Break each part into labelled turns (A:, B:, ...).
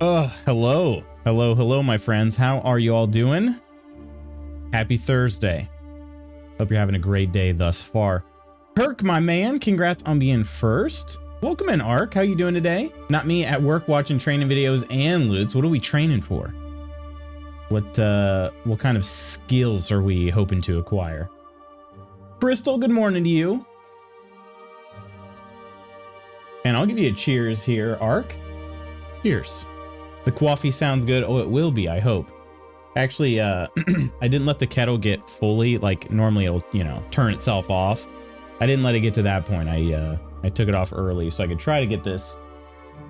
A: Oh, hello. Hello, my friends. How are you all doing? Happy Thursday. Hope you're having a great day thus far. Kirk, my man, congrats on being first. Welcome in, Ark. How you doing today? Not me at work watching training videos and loots. What are we training for? What kind of skills are we hoping to acquire? Crystal, good morning to you. And I'll give you a cheers here, Ark. Cheers. The coffee sounds good. Oh, it will be, I hope. Actually, I didn't let the kettle get fully, like normally it'll, turn itself off. I didn't let it get to that point. I took it off early so I could try to get this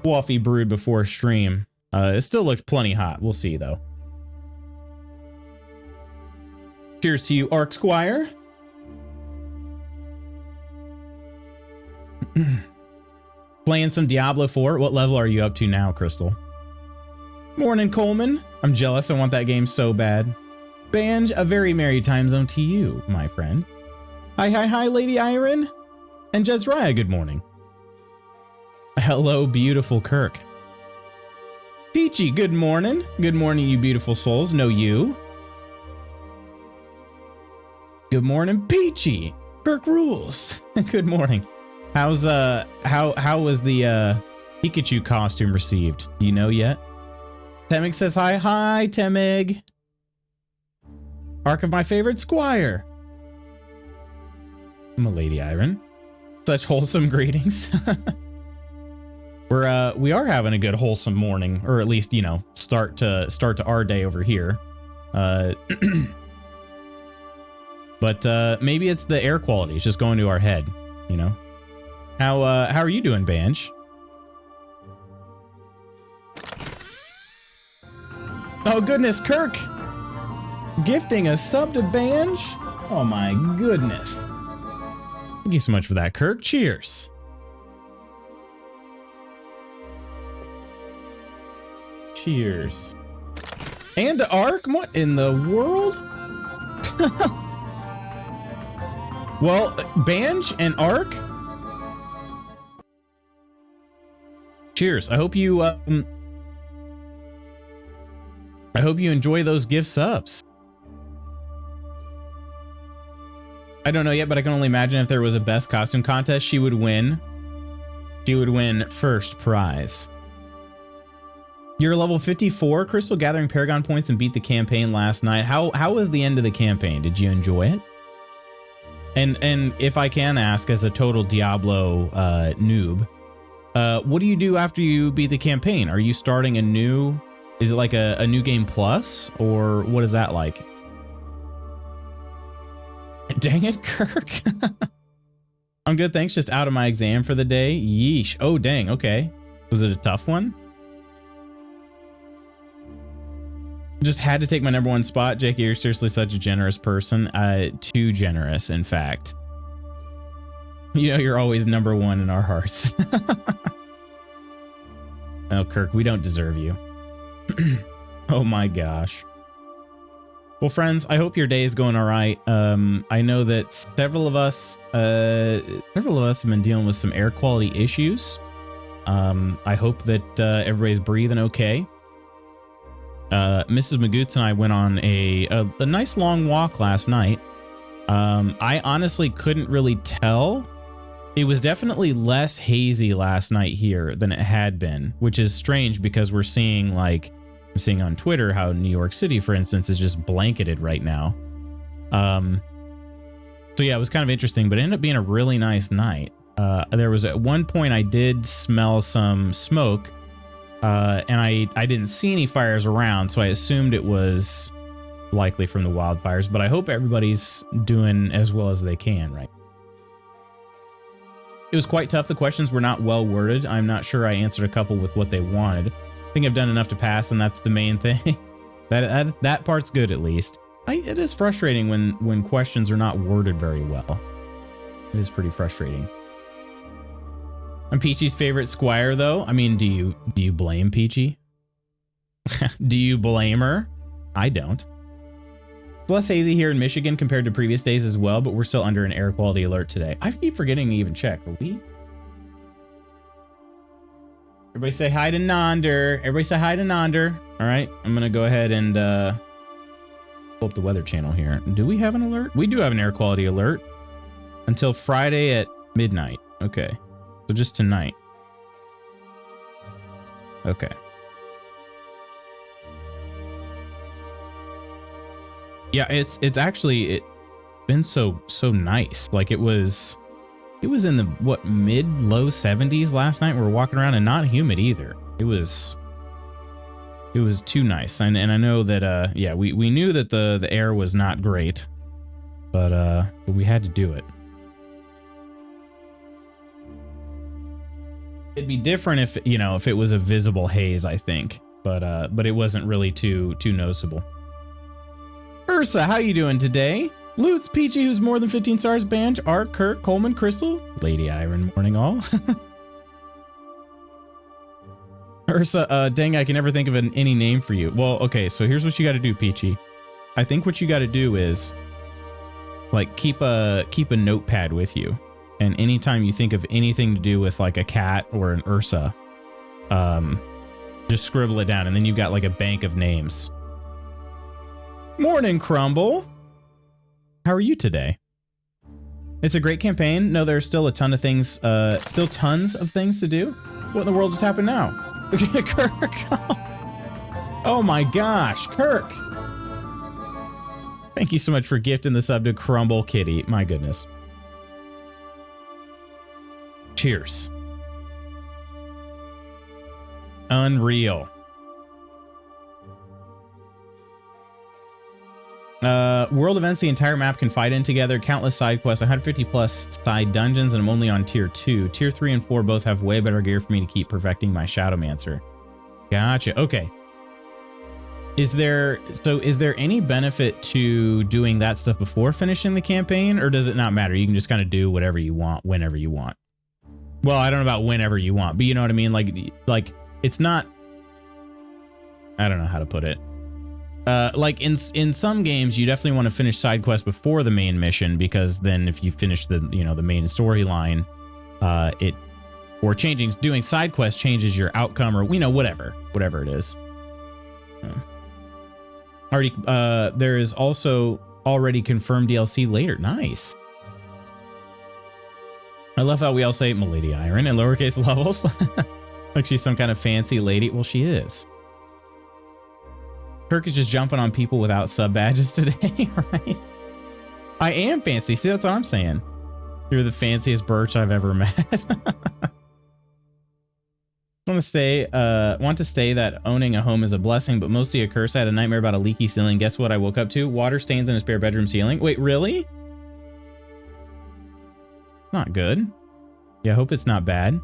A: coffee brewed before stream. It still looked plenty hot. We'll see though. Cheers to you, Ark Squire. Playing some Diablo 4. What level are you up to now, Crystal? Morning, Coleman. I'm jealous. I want that game so bad. Banj, a very merry time zone to you, my friend. Hi, Lady Iron. And Jezraiah, good morning. Hello, beautiful Kirk. Peachy, good morning. Good morning, you beautiful souls. No, you. Good morning, Peachy. Kirk rules. Good morning. How was the Pikachu costume received? Do you know yet? Temig says hi, Temig. Ark of my favorite squire. I'm a Lady Iron. Such wholesome greetings. We are having a good wholesome morning, or at least, start to our day over here. But maybe it's the air quality. It's just going to our head, How are you doing, Banj? Oh goodness, Kirk! Gifting a sub to Banj? Oh my goodness. Thank you so much for that, Kirk. Cheers. Cheers. And to Ark? What in the world? Well, Banj and Ark. Cheers. I hope you enjoy those gift subs. I don't know yet, but I can only imagine if there was a best costume contest, she would win. She would win first prize. You're level 54, Crystal, gathering Paragon points and beat the campaign last night. How was the end of the campaign? Did you enjoy it? And if I can ask, as a total Diablo noob, what do you do after you beat the campaign? Are you starting a new... Is it like a new game plus, or what is that like? Dang it, Kirk. I'm good, thanks. Just out of my exam for the day. Yeesh. Oh, dang. Okay. Was it a tough one? Just had to take my #1 spot. Jake, you're seriously such a generous person. Too generous, in fact. You're always #1 in our hearts. Oh, Kirk, we don't deserve you. Oh my gosh. Well, friends, I hope your day is going all right. I know that several of us have been dealing with some air quality issues. I hope that everybody's breathing okay. Mrs. Magoots and I went on a nice long walk last night. I honestly couldn't really tell. It was definitely less hazy last night here than it had been, which is strange because we're seeing, like, I'm seeing on Twitter how New York City, for instance, is just blanketed right now. So yeah, it was kind of interesting, but it ended up being a really nice night. There was at one point I did smell some smoke, and I didn't see any fires around, so I assumed it was likely from the wildfires, but I hope everybody's doing as well as they can, right? It was quite tough. The questions were not well worded. I'm not sure I answered a couple with what they wanted. I think I've done enough to pass, and that's the main thing. that part's good, at least. It is frustrating when questions are not worded very well. It is pretty frustrating. I'm Peachy's favorite squire, though. I mean, do you blame Peachy? Do you blame her? I don't. It's less hazy here in Michigan compared to previous days as well, but we're still under an air quality alert today. I keep forgetting to even check. Are we? Everybody say hi to Nonder. Everybody say hi to Nonder. All right, I'm gonna go ahead and pull up the weather channel here. Do we have an alert? We do have an air quality alert until Friday at midnight. Okay, so just tonight. Okay. Yeah, it's actually been so nice. Like it was in the what mid low 70s last night. We were walking around and not humid either. It was too nice. And I know that yeah, we knew that the air was not great, but we had to do it. It'd be different if, you know, if it was a visible haze, I think, but it wasn't really too noticeable. Ursa, how you doing today? Lutz, Peachy, who's more than 15 stars, Banj, Art, Kurt, Coleman, Crystal, Lady Iron, morning all. Ursa, dang, I can never think of any name for you. Well, okay, so here's what you got to do, Peachy. I think what you got to do is, like, keep a notepad with you, and anytime you think of anything to do with like a cat or an Ursa, just scribble it down, and then you've got like a bank of names. Morning, Crumble. How are you today? It's a great campaign. No, there's still a ton of things, still tons of things to do. What in the world just happened now? Kirk. Oh my gosh, Kirk. Thank you so much for gifting the sub to Crumble Kitty. My goodness. Cheers. Unreal. World events the entire map can fight in together. Countless side quests, 150 plus side dungeons, and I'm only on tier 2. Tier 3 and 4 both have way better gear for me to keep perfecting my Shadowmancer. Gotcha. Okay. Is there any benefit to doing that stuff before finishing the campaign, or does it not matter? You can just kind of do whatever you want whenever you want. Well, I don't know about whenever you want, but you know what I mean? Like it's not, I don't know how to put it. Like in some games, you definitely want to finish side quests before the main mission, because then if you finish the main storyline, doing side quests changes your outcome, or whatever it is. There is also already confirmed DLC later. Nice. I love how we all say Milady Iron in lowercase levels. Like she's some kind of fancy lady. Well, she is. Kirk is just jumping on people without sub badges today, right? I am fancy. See, that's what I'm saying. You're the fanciest birch I've ever met. Want to say that owning a home is a blessing, but mostly a curse. I had a nightmare about a leaky ceiling. Guess what I woke up to? Water stains in a spare bedroom ceiling. Wait, really? Not good. Yeah, I hope it's not bad.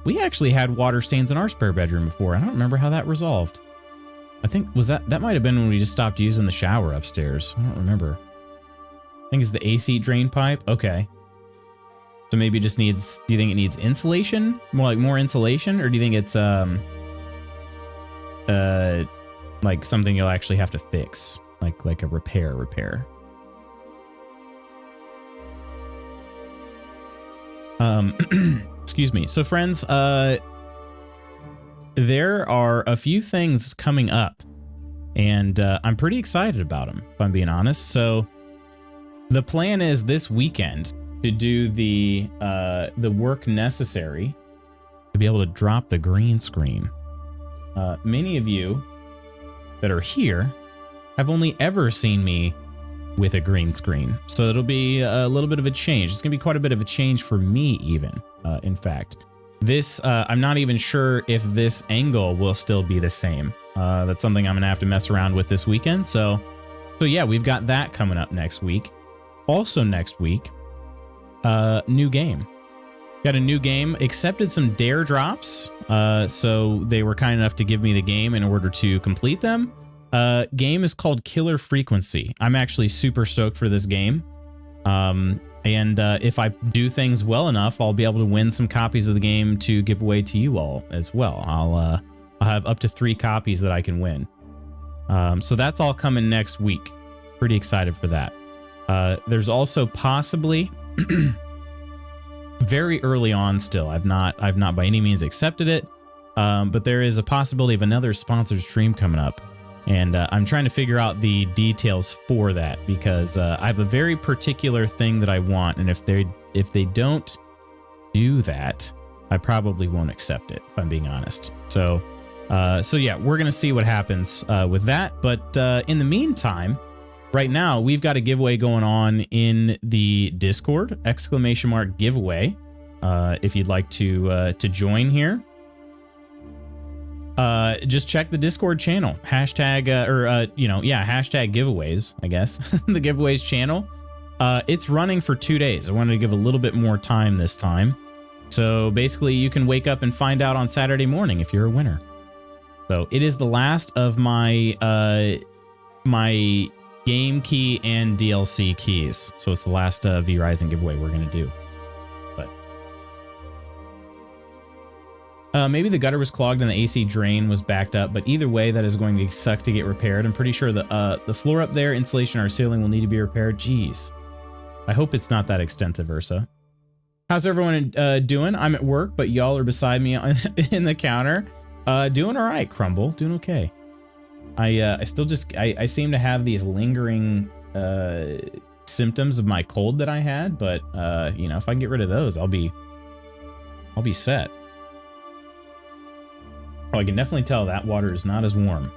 A: We actually had water stains in our spare bedroom before. I don't remember how that resolved. I think that might have been when we just stopped using the shower upstairs. I don't remember. I think it's the AC drain pipe. Okay. So maybe it just needs, do you think it needs insulation? More insulation? Or do you think it's like something you'll actually have to fix? Like a repair? Excuse me. So friends, there are a few things coming up, and I'm pretty excited about them, if I'm being honest. So the plan is this weekend to do the work necessary to be able to drop the green screen. Many of you that are here have only ever seen me with a green screen, so it'll be a little bit of a change. It's gonna be quite a bit of a change for me, even. In fact, this I'm not even sure if this angle will still be the same. That's something I'm gonna have to mess around with this weekend. So yeah, we've got that coming up next week. Also next week, new game. Got a new game. Accepted some dare drops. So they were kind enough to give me the game in order to complete them. Game is called Killer Frequency. I'm actually super stoked for this game. And if I do things well enough, I'll be able to win some copies of the game to give away to you all as well. I'll have up to 3 copies that I can win. So that's all coming next week. Pretty excited for that. There's also possibly very early on still. I've not by any means accepted it, But there is a possibility of another sponsored stream coming up. And I'm trying to figure out the details for that because I have a very particular thing that I want. And if they don't do that, I probably won't accept it, if I'm being honest. So yeah, we're going to see what happens with that. But in the meantime, right now, we've got a giveaway going on in the Discord, !giveaway. If you'd like to join here. Just check the Discord channel, hashtag giveaways, I guess. The giveaways channel. It's running for 2 days. I wanted to give a little bit more time this time. So basically you can wake up and find out on Saturday morning if you're a winner. So it is the last of my, my game key and DLC keys. So it's the last V Rising giveaway we're going to do. Maybe the gutter was clogged and the AC drain was backed up, but either way, that is going to suck to get repaired. I'm pretty sure the floor up there, insulation, or ceiling will need to be repaired. Jeez. I hope it's not that extensive, Ursa. How's everyone doing? I'm at work, but y'all are beside me in the counter. Doing all right, Crumble. Doing okay. I still just... I seem to have these lingering symptoms of my cold that I had, but, you know, if I can get rid of those, I'll be set. Oh, I can definitely tell that water is not as warm.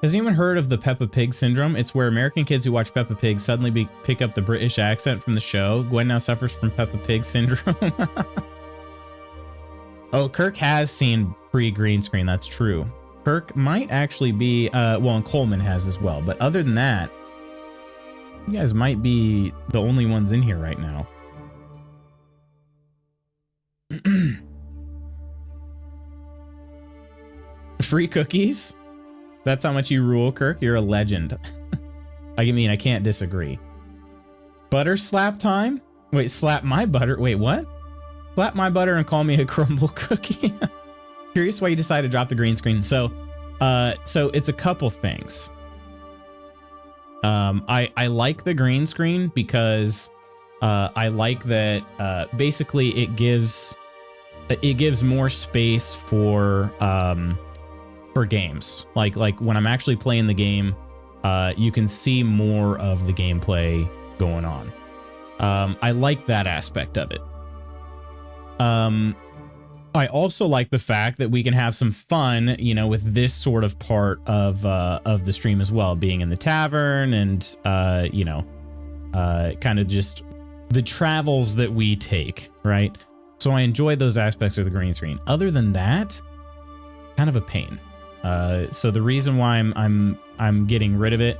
A: Has anyone heard of the Peppa Pig syndrome? It's where American kids who watch Peppa Pig suddenly pick up the British accent from the show. Gwen now suffers from Peppa Pig syndrome. Oh, Kirk has seen pre-green screen. That's true. Kirk might actually be, well, and Coleman has as well. But other than that, you guys might be the only ones in here right now. Free cookies? That's how much you rule, Kirk. You're a legend. I mean, I can't disagree. Butter slap time? Wait, slap my butter? Wait, what? Slap my butter and call me a crumble cookie? Curious why you decided to drop the green screen. So it's a couple things. I like the green screen because I like that basically it gives more space for games. Like when I'm actually playing the game, you can see more of the gameplay going on. I like that aspect of it. I also like the fact that we can have some fun, you know, with this sort of part of the stream as well, being in the tavern and you know, kind of just the travels that we take, right? So I enjoy those aspects of the green screen. Other than that, kind of a pain. So the reason why I'm getting rid of it,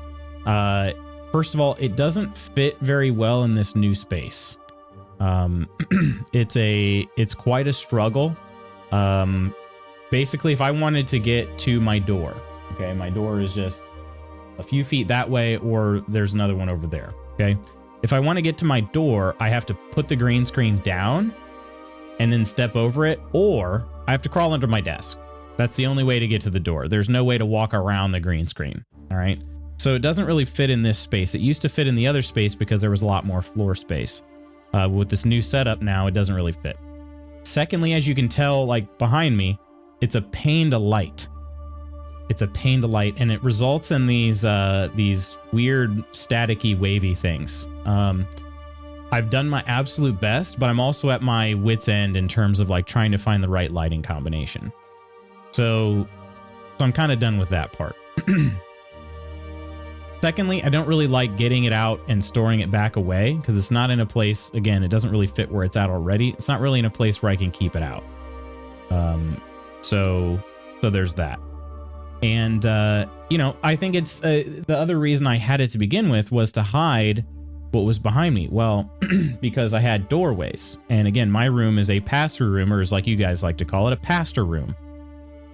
A: first of all, it doesn't fit very well in this new space. It's quite a struggle. Basically, if I wanted to get to my door, okay, my door is just a few feet that way, or there's another one over there. Okay. If I want to get to my door, I have to put the green screen down and then step over it, or I have to crawl under my desk. That's the only way to get to the door. There's no way to walk around the green screen. All right. So it doesn't really fit in this space. It used to fit in the other space because there was a lot more floor space. With this new setup now, it doesn't really fit. Secondly, as you can tell, like behind me, it's a pain to light. It's a pain to light, and it results in these weird staticky wavy things. I've done my absolute best, but I'm also at my wit's end in terms of like trying to find the right lighting combination. So I'm kind of done with that part. Secondly, I don't really like getting it out and storing it back away because it's not in a place, again, it doesn't really fit where it's at already. It's not really in a place where I can keep it out. So there's that. And, you know, I think it's the other reason I had it to begin with was to hide what was behind me. Well, because I had doorways. And again, my room is a pass-through room, or as like you guys like to call it, a pastor room.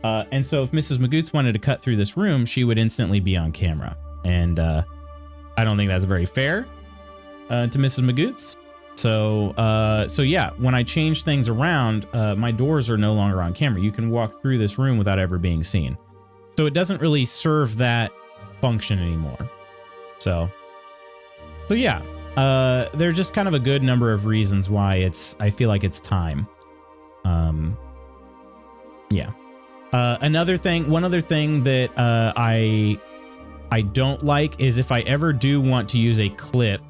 A: And so if Mrs. Magoots wanted to cut through this room, she would instantly be on camera. And I don't think that's very fair to Mrs. Magoots. So yeah, when I change things around, my doors are no longer on camera. You can walk through this room without ever being seen. So it doesn't really serve that function anymore. So yeah, there's just kind of a good number of reasons why I feel like it's time. Yeah. One other thing that I don't like is if I ever do want to use a clip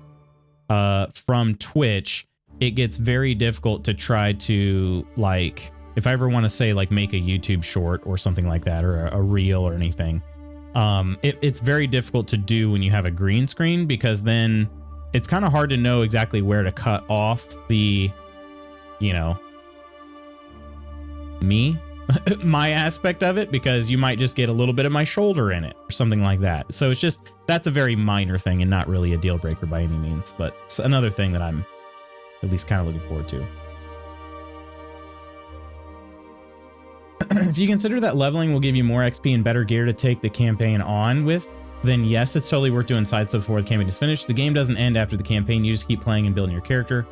A: from Twitch, it gets very difficult to try to, like, if I ever want to say like make a YouTube short or something like that, or a reel or anything, it's very difficult to do when you have a green screen, because then it's kind of hard to know exactly where to cut off the, you know, my aspect of it, because you might just get a little bit of my shoulder in it or something like that. So it's just, that's a very minor thing and not really a deal breaker by any means, but it's another thing that I'm at least kind of looking forward to. If you consider that leveling will give you more XP and better gear to take the campaign on with, then yes, it's totally worth doing side stuff before the campaign is finished. The game doesn't end after the campaign. You just keep playing and building your character.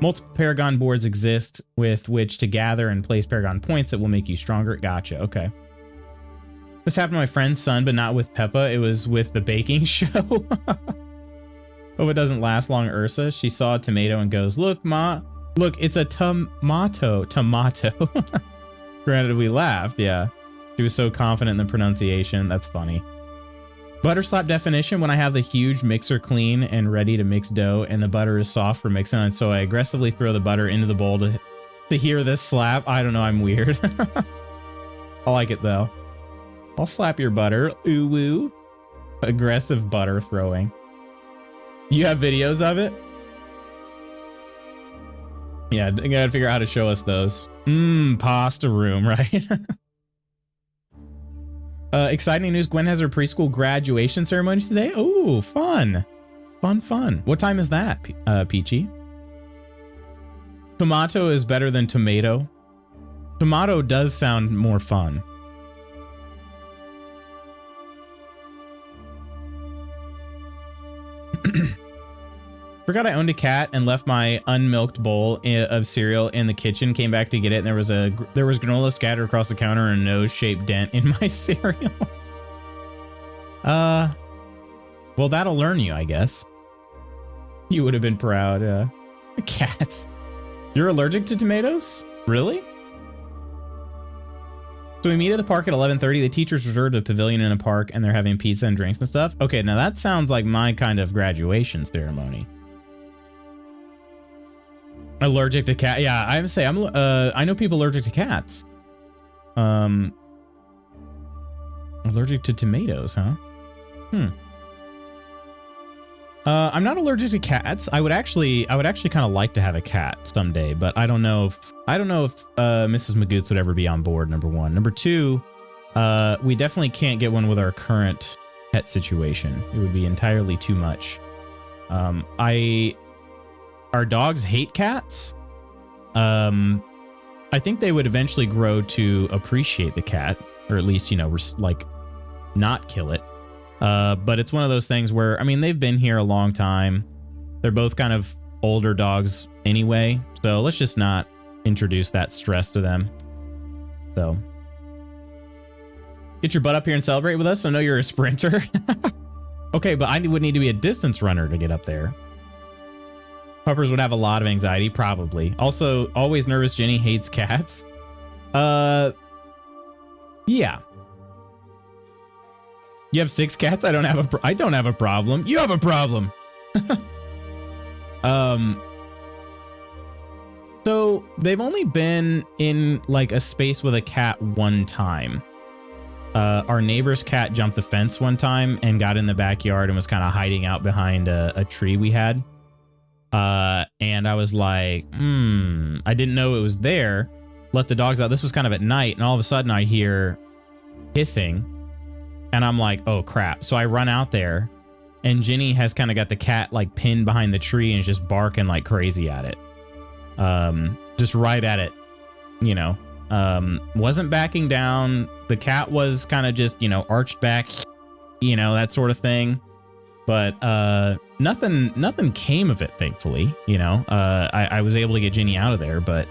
A: Multiple Paragon boards exist with which to gather and place Paragon points that will make you stronger. Gotcha. Okay. This happened to my friend's son, but not with Peppa. It was with the baking show. Hope it doesn't last long, Ursa. She saw a tomato and goes, "Look, Ma. Look, it's a tomato." Granted, we laughed. Yeah. She was so confident in the pronunciation. That's funny. Butter slap definition: when I have the huge mixer clean and ready to mix dough and the butter is soft for mixing, and so I aggressively throw the butter into the bowl to hear this slap. I don't know, I'm weird. I like it though. I'll slap your butter. Ooh woo. Aggressive butter throwing. You have videos of it? Yeah, I gotta figure out how to show us those. Pasta room, right? Exciting news. Gwen has her preschool graduation ceremony today. Oh, fun. Fun. What time is that, Peachy? Tomato is better than tomato. Tomato does sound more fun. Forgot I owned a cat and left my unmilked bowl of cereal in the kitchen. Came back to get it, and there was granola scattered across the counter and a nose-shaped dent in my cereal. Well, that'll learn you, I guess. You would have been proud. Cats. You're allergic to tomatoes? Really? So we meet at the park at 11:30. The teachers reserved a pavilion in a park, and they're having pizza and drinks and stuff. Okay, now that sounds like my kind of graduation ceremony. Allergic to cat? Yeah, I know people allergic to cats. Allergic to tomatoes, huh? I'm not allergic to cats. I would actually kind of like to have a cat someday, but I don't know if Mrs. Magoots would ever be on board. Number one. Number two, we definitely can't get one with our current pet situation. It would be entirely too much. Our dogs hate cats. I think they would eventually grow to appreciate the cat, or at least, you know, like not kill it. But it's one of those things where, I mean, they've been here a long time. They're both kind of older dogs anyway. So let's just not introduce that stress to them. So get your butt up here and celebrate with us. So know you're a sprinter. Okay, but I would need to be a distance runner to get up there. Puppers would have a lot of anxiety, probably. Also, always nervous Jenny hates cats. Yeah. You have 6 cats? I don't have a problem. You have a problem. So they've only been in like a space with a cat one time. Our neighbor's cat jumped the fence one time and got in the backyard and was kind of hiding out behind a tree we had. And I was like, I didn't know it was there. Let the dogs out. This was kind of at night, and all of a sudden I hear hissing, and I'm like, oh crap. So I run out there, and Ginny has kind of got the cat like pinned behind the tree and is just barking like crazy at it. Just right at it, you know. Wasn't backing down. The cat was kind of just, you know, arched back, you know, that sort of thing. But nothing came of it, thankfully. You know, I was able to get Ginny out of there. But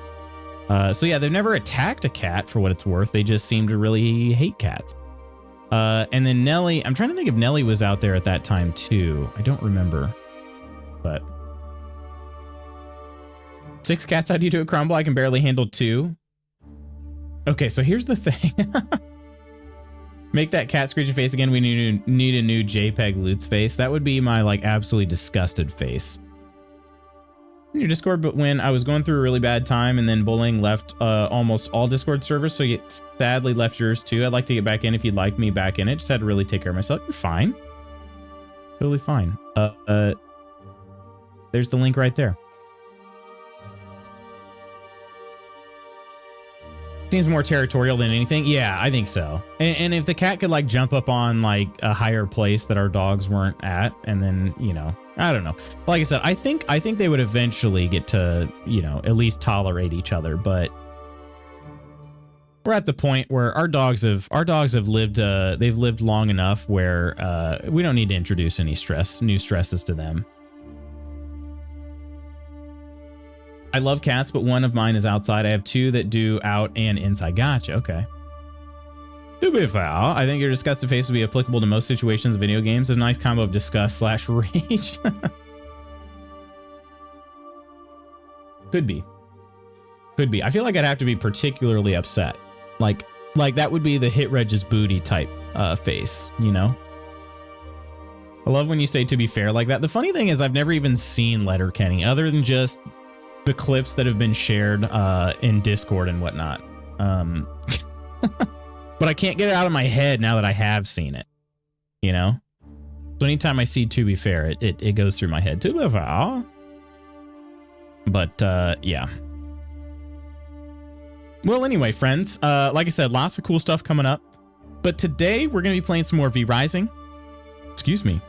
A: so yeah, they've never attacked a cat for what it's worth. They just seem to really hate cats. And then Nellie, I'm trying to think if Nellie was out there at that time too. I don't remember. But 6 cats, how do you do a crumble? I can barely handle 2. Okay, so here's the thing. Make that cat screeching face again. We need a new JPEG Lutz face. That would be my like absolutely disgusted face. In your Discord, but when I was going through a really bad time and then bullying left almost all Discord servers, so you sadly left yours too. I'd like to get back in if you'd like me back in it. Just had to really take care of myself. You're fine. Totally fine. There's the link right there. Seems more territorial than anything. Yeah, I think so. And if the cat could like jump up on like a higher place that our dogs weren't at, and then, you know, I don't know. Like I said, I think they would eventually get to, you know, at least tolerate each other, but we're at the point where our dogs have lived they've lived long enough where we don't need to introduce any new stresses to them. I love cats, but one of mine is outside. I have two that do out and inside. Gotcha. Okay. To be fair, I think your disgusted face would be applicable to most situations of video games. A nice combo of disgust / rage. Could be. Could be. I feel like I'd have to be particularly upset. Like that would be the hit Reg's booty type face, you know? I love when you say to be fair like that. The funny thing is I've never even seen Letterkenny other than just the clips that have been shared in Discord and whatnot. But I can't get it out of my head now that I have seen it, you know? So anytime I see to be fair, it goes through my head. To be fair. But yeah. Well, anyway, friends, like I said, lots of cool stuff coming up. But today we're going to be playing some more V Rising. Excuse me.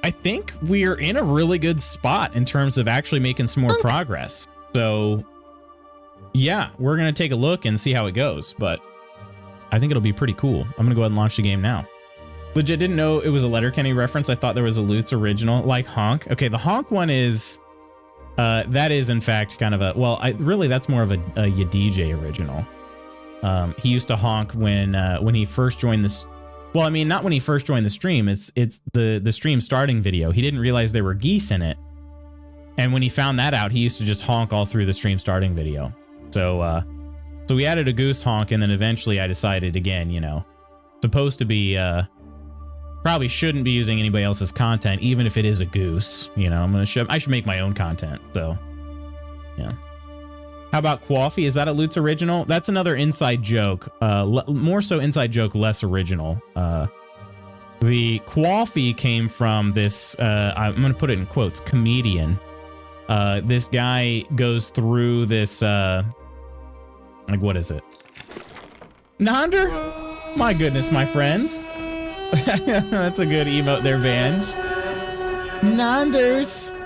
A: I think we're in a really good spot in terms of actually making some more progress. So yeah, we're going to take a look and see how it goes, but I think it'll be pretty cool. I'm going to go ahead and launch the game now. Legit didn't know it was a Letterkenny reference. I thought there was a Lutz original like Honk. Okay, the Honk one is that is in fact kind of a, well, really that's more of a Yadij original. He used to honk when he first joined this. Well, I mean, not when he first joined the stream. It's the stream starting video. He didn't realize there were geese in it. And when he found that out, he used to just honk all through the stream starting video. So we added a goose honk, and then eventually I decided again, you know, supposed to be, probably shouldn't be using anybody else's content, even if it is a goose. You know, I should make my own content. So, yeah. How about Coffee? Is that a Lutz original? That's another inside joke. More so inside joke, less original. The Coffee came from this, I'm going to put it in quotes, comedian. This guy goes through this, like, what is it? Nonder? My goodness, my friend. That's a good emote there, Vange. Nonders.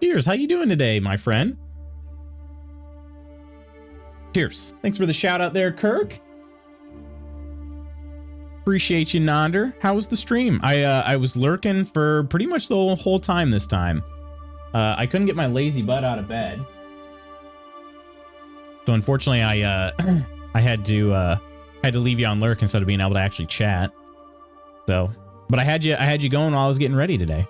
A: Cheers. How you doing today, my friend? Cheers. Thanks for the shout out there, Kirk. Appreciate you, Nonder. How was the stream? I was lurking for pretty much the whole time this time. I couldn't get my lazy butt out of bed. So unfortunately I had to leave you on lurk instead of being able to actually chat. So, but I had you going while I was getting ready today.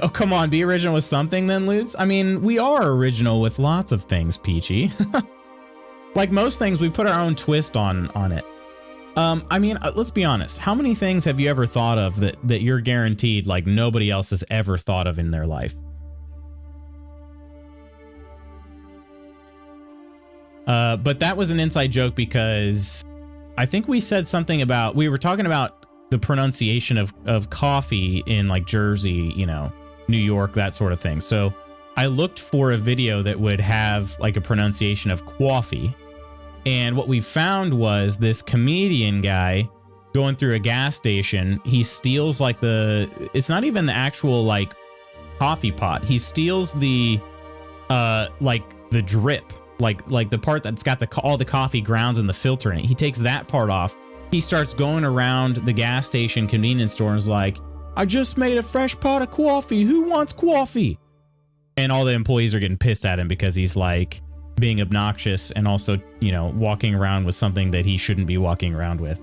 A: Oh, come on, be original with something then, Lutz. I mean, we are original with lots of things, Peachy. Like most things, we put our own twist on it. I mean, let's be honest. How many things have you ever thought of that you're guaranteed like nobody else has ever thought of in their life? But that was an inside joke because I think we said something about, we were talking about the pronunciation of coffee in like Jersey, you know, New York, that sort of thing. So I looked for a video that would have like a pronunciation of coffee. And what we found was this comedian guy going through a gas station. He steals like it's not even the actual like coffee pot. He steals the, like the drip, like the part that's got all the coffee grounds and the filter in it. He takes that part off. He starts going around the gas station convenience store and is like, I just made a fresh pot of coffee. Who wants coffee? And all the employees are getting pissed at him because he's like being obnoxious and also, you know, walking around with something that he shouldn't be walking around with.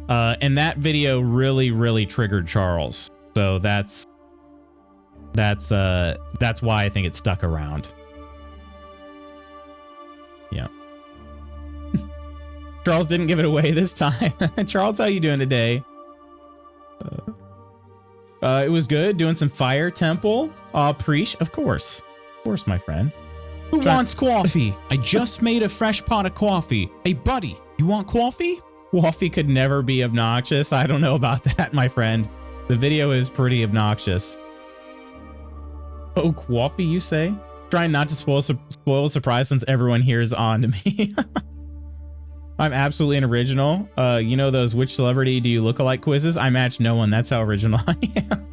A: And that video really, really triggered Charles. So that's That's why I think it stuck around. Yeah. Charles didn't give it away this time. Charles, how you doing today? It was good. Doing some fire temple. Preach, of course, my friend.
B: Who wants coffee? I just made a fresh pot of coffee. Hey, buddy, you want coffee?
A: Coffee could never be obnoxious. I don't know about that, my friend. The video is pretty obnoxious. Oh, coffee, you say? Trying not to spoil a surprise since everyone here is on to me. I'm absolutely an original. You know those which celebrity do you look alike quizzes? I match no one. That's how original I am.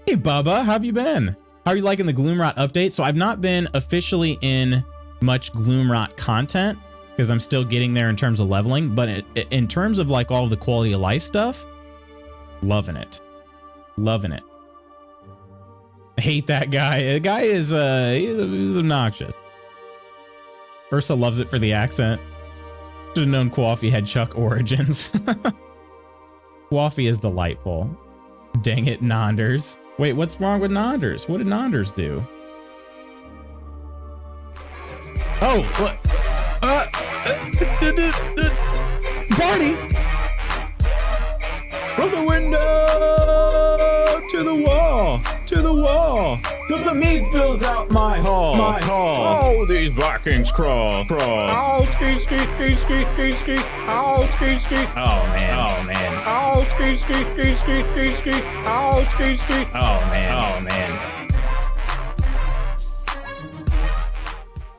A: Hey, Bubba, how have you been? How are you liking the Gloomrot update? So I've not been officially in much Gloomrot content because I'm still getting there in terms of leveling, but in terms of like all of the quality of life stuff, loving it. Loving it. I hate that guy. The guy is he's obnoxious. Ursa loves it for the accent. Should have known Coffee had Chuck origins. Coffee is delightful. Dang it, Nonders. Wait, what's wrong with Nonders? What did Nonders do? Oh, what? Party! From the window to the wall, to the wall, till the meat spills out my hall, my hall.
C: Oh, these Vikings crawl.
A: Oh, ski, ski, ski, ski, ski, ski. Oh, ski, ski.
C: Oh, man.
A: Oh, ski, ski, ski, ski, ski, ski. Oh, ski, ski.
C: Oh, man.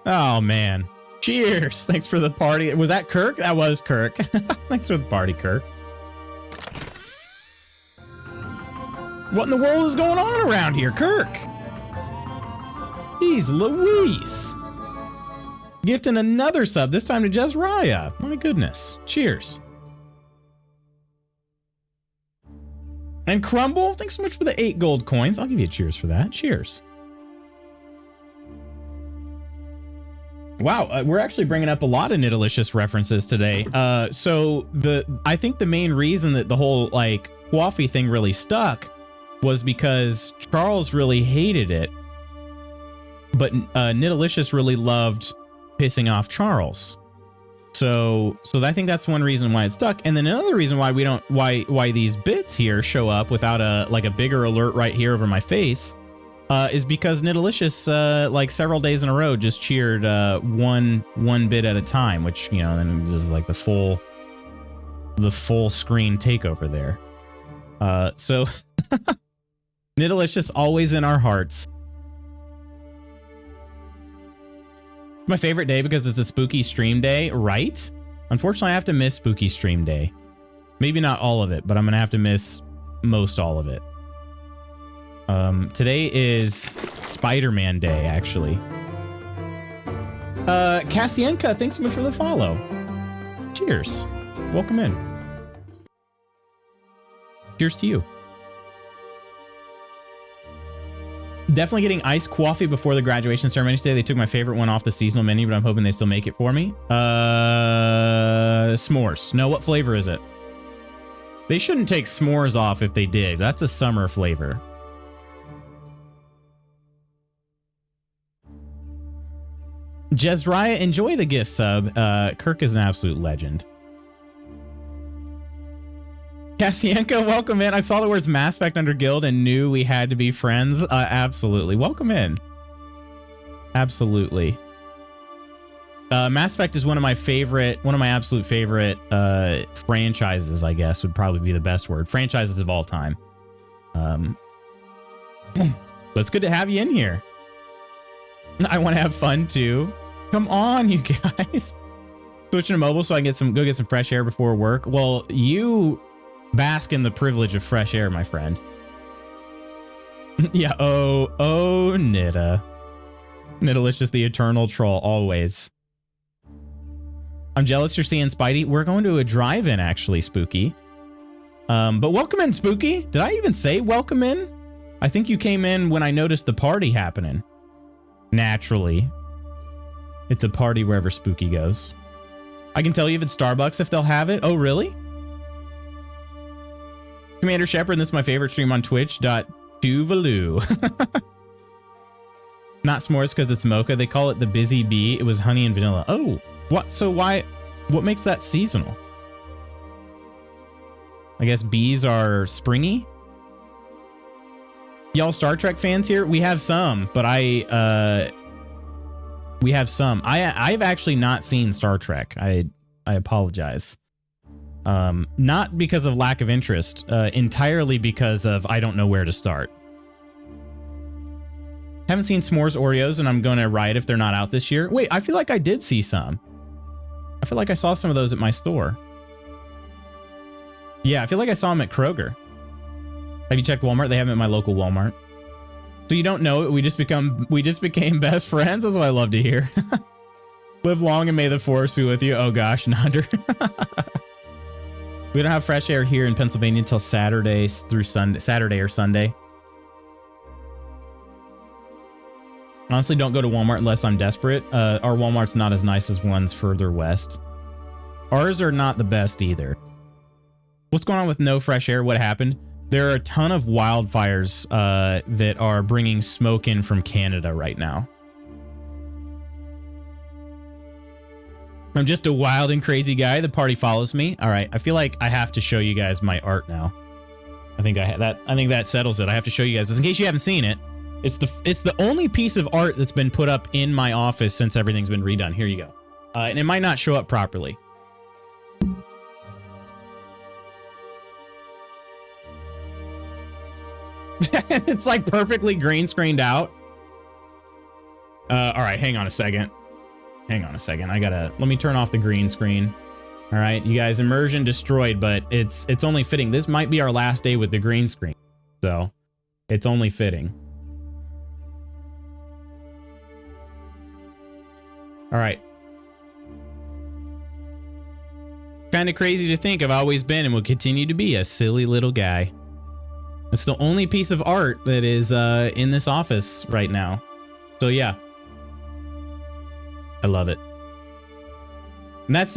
A: Oh, man. Cheers. Thanks for the party. Was that Kirk? That was Kirk. Thanks for the party, Kirk. What in the world is going on around here, Kirk? Jeez Louise. Gifting another sub, this time to Jezraya. My goodness. Cheers. And Crumble, thanks so much for the 8 gold coins. I'll give you a cheers for that. Cheers. Wow, we're actually bringing up a lot of Nidalicious references today. So I think the main reason that the whole like coffee thing really stuck was because Charles really hated it, but Nidalicious really loved pissing off Charles. So I think that's one reason why it stuck. And then another reason why why these bits here show up without a bigger alert right here over my face is because Nidalicious like several days in a row just cheered one bit at a time, which, you know, then it was just like the full screen takeover there. So Nidalicious always in our hearts. It's my favorite day because it's a spooky stream day, right? Unfortunately, I have to miss spooky stream day. Maybe not all of it, but I'm gonna have to miss most all of it. Today is Spider-Man Day, actually. Kasienka, thanks so much for the follow. Cheers. Welcome in. Cheers to you. Definitely getting iced coffee before the graduation ceremony today. They took my favorite one off the seasonal menu, but I'm hoping they still make it for me. S'mores. No, what flavor is it? They shouldn't take s'mores off if they did. That's a summer flavor. Jezraya, enjoy the gift sub. Kirk is an absolute legend. Kasienka, welcome in. I saw the words Mass Effect under guild and knew we had to be friends. Absolutely. Welcome in. Absolutely. Mass Effect is one of my absolute favorite franchises, I guess would probably be the best word. Franchises of all time. But it's good to have you in here. I want to have fun too. Come on, you guys. Switching to mobile so I can go get some fresh air before work. Well, you bask in the privilege of fresh air, my friend. Yeah. Oh, Nida. Nidalicious, the eternal troll, always. I'm jealous you're seeing Spidey. We're going to a drive-in, actually, Spooky. But welcome in, Spooky. Did I even say welcome in? I think you came in when I noticed the party happening. Naturally. It's a party wherever Spooky goes. I can tell you if it's Starbucks if they'll have it. Oh, really? Commander Shepard, this is my favorite stream on Twitch. Tuvalu. Not s'mores because it's mocha. They call it the busy bee. It was honey and vanilla. Oh, what? So why? What makes that seasonal? I guess bees are springy. Y'all Star Trek fans here? We have some, but we have some. I've actually not seen Star Trek. I apologize. Not because of lack of interest, entirely because of I don't know where to start. Haven't seen S'mores Oreos, and I'm going to riot if they're not out this year. Wait, I feel like I did see some. I feel like I saw some of those at my store. Yeah, I feel like I saw them at Kroger. Have you checked Walmart? They have them at my local Walmart. So you don't know it. We just became best friends. That's what I love to hear. Live long and may the force be with you. Oh gosh, Nonder. We don't have fresh air here in Pennsylvania until Saturday or Sunday. Honestly, don't go to Walmart unless I'm desperate. Our Walmart's not as nice as ones further west. Ours are not the best either. What's going on with no fresh air? What happened? There are a ton of wildfires that are bringing smoke in from Canada right now. I'm just a wild and crazy guy. The party follows me. All right, I feel like I have to show you guys my art now. I think that settles it. I have to show you guys this in case you haven't seen it. It's the only piece of art that's been put up in my office since everything's been redone. Here you go. And it might not show up properly. It's like perfectly green screened out. All right, hang on a second. Let me turn off the green screen. All right, you guys, immersion destroyed, but it's only fitting. This might be our last day with the green screen, so it's only fitting. All right. Kind of crazy to think I've always been and will continue to be a silly little guy. It's the only piece of art that is in this office right now. So yeah. I love it. And that's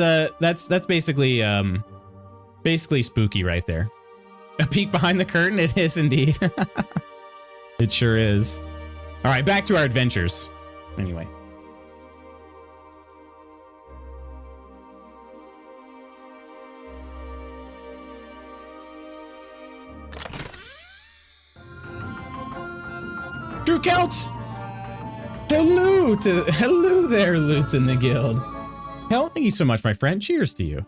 A: basically spooky right there. A peek behind the curtain, it is indeed. It sure is. All right, back to our adventures. Anyway. True Celt! Hello there, Loots in the Guild. Hell, thank you so much, my friend. Cheers to you.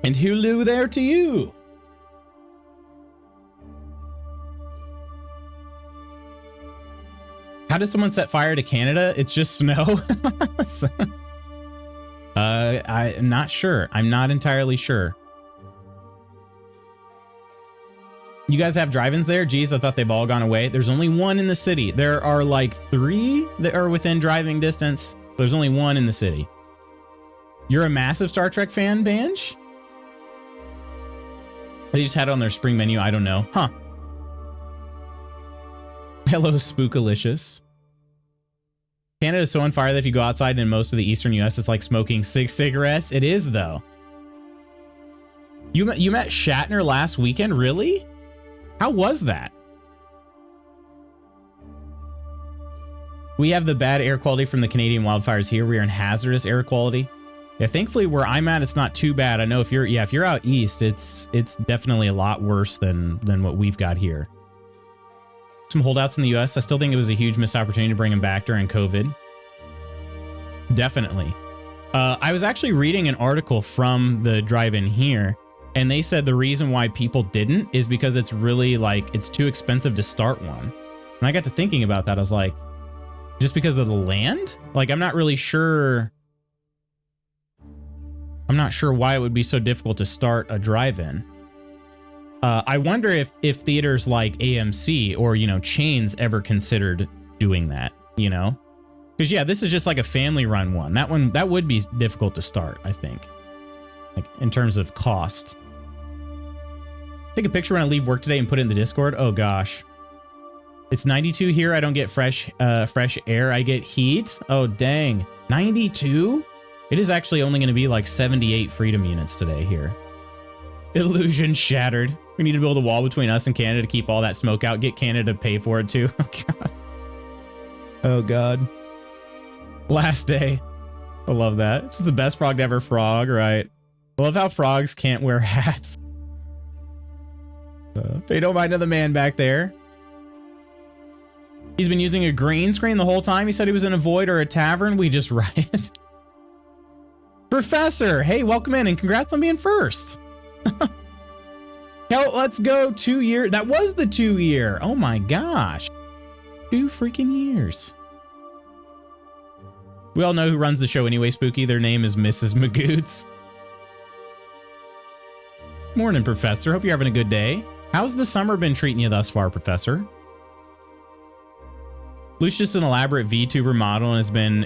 A: And hello there to you. How does someone set fire to Canada? It's just snow. I'm not sure. I'm not entirely sure. You guys have drive-ins there? Geez, I thought they've all gone away. There's only one in the city. There are like 3 that are within driving distance. There's only one in the city. You're a massive Star Trek fan, Banj? They just had it on their spring menu. I don't know. Huh. Hello, Spookalicious. Canada's so on fire that if you go outside in most of the eastern US, it's like smoking 6 cigarettes. It is, though. You met Shatner last weekend? Really? How was that? We have the bad air quality from the Canadian wildfires here. We are in hazardous air quality. Yeah, thankfully where I'm at, it's not too bad. I know if you're out east, it's definitely a lot worse than what we've got here. Some holdouts in the US. I still think it was a huge missed opportunity to bring them back during COVID. Definitely. I was actually reading an article from the drive-in here, and they said the reason why people didn't is because it's really like, it's too expensive to start one. And I got to thinking about that. I was like, just because of the land? Like, I'm not really sure. I'm not sure why it would be so difficult to start a drive-in. I wonder if theaters like AMC or, chains ever considered doing that, Because, yeah, this is just like a family-run one. That would be difficult to start, I think. Like, in terms of cost. Take a picture when I leave work today and put it in the Discord. Oh, gosh. It's 92 here. I don't get fresh air. I get heat. Oh, dang. 92? It is actually only going to be like 78 freedom units today here. Illusion shattered. We need to build a wall between us and Canada to keep all that smoke out. Get Canada to pay for it too. Oh God. Oh God. Last day. I love that. This is the best frog to ever frog, right? I love how frogs can't wear hats. Pay no mind to the man back there. He's been using a green screen the whole time. He said he was in a void or a tavern. We just riot. Professor, hey, welcome in and congrats on being first. Hell, let's go 2 years. That was the 2 year. Oh my gosh. 2 freaking years. We all know who runs the show anyway, Spooky. Their name is Mrs. Magoots. Morning, Professor. Hope you're having a good day. How's the summer been treating you thus far, Professor? Luke's just an elaborate VTuber model, and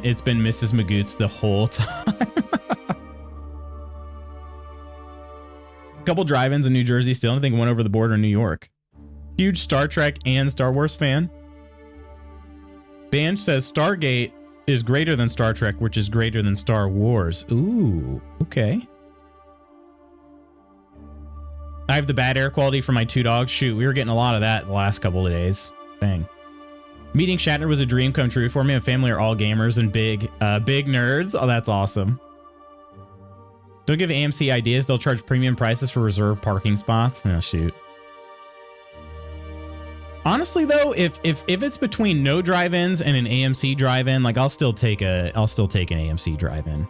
A: it's been Mrs. Magoots the whole time. A couple drive-ins in New Jersey still. I think one over the border in New York. Huge Star Trek and Star Wars fan. Banj says Stargate is greater than Star Trek, which is greater than Star Wars. Ooh, okay. I have the bad air quality for my 2 dogs. Shoot, we were getting a lot of that the last couple of days. Dang. Meeting Shatner was a dream come true for me. My family are all gamers and big nerds. Oh, that's awesome. Don't give AMC ideas. They'll charge premium prices for reserved parking spots. Oh, shoot. Honestly, though, if it's between no drive-ins and an AMC drive-in, like I'll still take an AMC drive-in.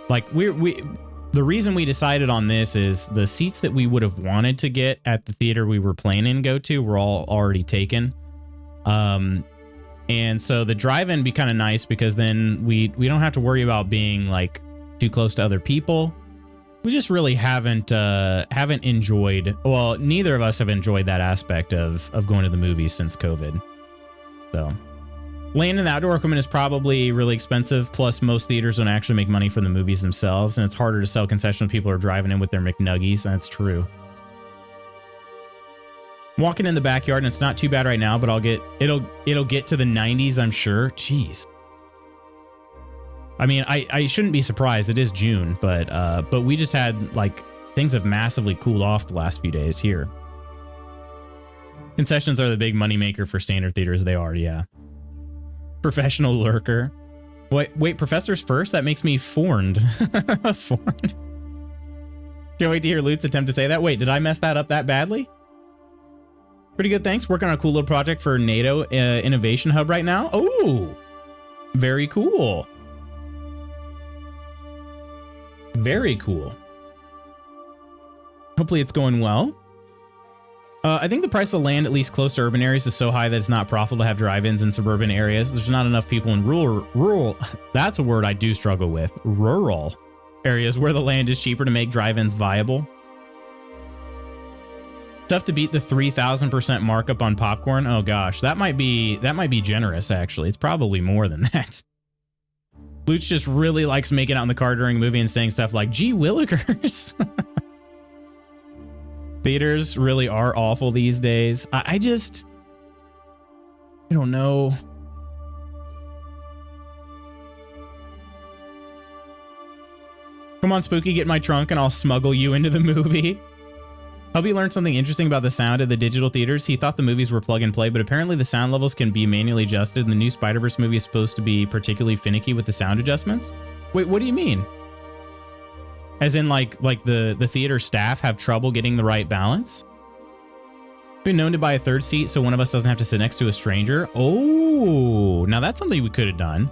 A: Like the reason we decided on this is the seats that we would have wanted to get at the theater we were planning to go to were all already taken. And so the drive-in be kind of nice because then we don't have to worry about being like too close to other people. We just really haven't enjoyed, well, neither of us have enjoyed that aspect of going to the movies since COVID. So land in the outdoor equipment is probably really expensive. Plus most theaters don't actually make money from the movies themselves. And it's harder to sell concession when people are driving in with their McNuggies. That's true. Walking in the backyard and it's not too bad right now, but it'll get to the 90s, I'm sure. Jeez. I mean, I shouldn't be surprised. It is June, but we just had like things have massively cooled off the last few days here. Concessions are the big moneymaker for standard theaters. They are, yeah. Professional lurker. Wait, Professor's first? That makes me forned. Forned. Can't wait to hear Lute's attempt to say that. Wait, did I mess that up that badly? Pretty good, thanks. Working on a cool little project for NATO Innovation Hub right now. Oh, very cool. Very cool. Hopefully it's going well. I think the price of land, at least close to urban areas, is so high that it's not profitable to have drive-ins in suburban areas. There's not enough people in rural, that's a word I do struggle with, rural areas where the land is cheaper to make drive-ins viable. Tough to beat the 3,000% markup on popcorn. Oh gosh, that might be generous actually. It's probably more than that. Luch just really likes making out in the car during a movie and saying stuff like, gee willikers. Theaters really are awful these days. I don't know. Come on, Spooky, get in my trunk and I'll smuggle you into the movie. Hope you learned something interesting about the sound at the digital theaters. He thought the movies were plug and play, but apparently the sound levels can be manually adjusted, and the new Spider-Verse movie is supposed to be particularly finicky with the sound adjustments. Wait, what do you mean? As in like the theater staff have trouble getting the right balance? Been known to buy a third seat so one of us doesn't have to sit next to a stranger. Oh, now that's something we could have done.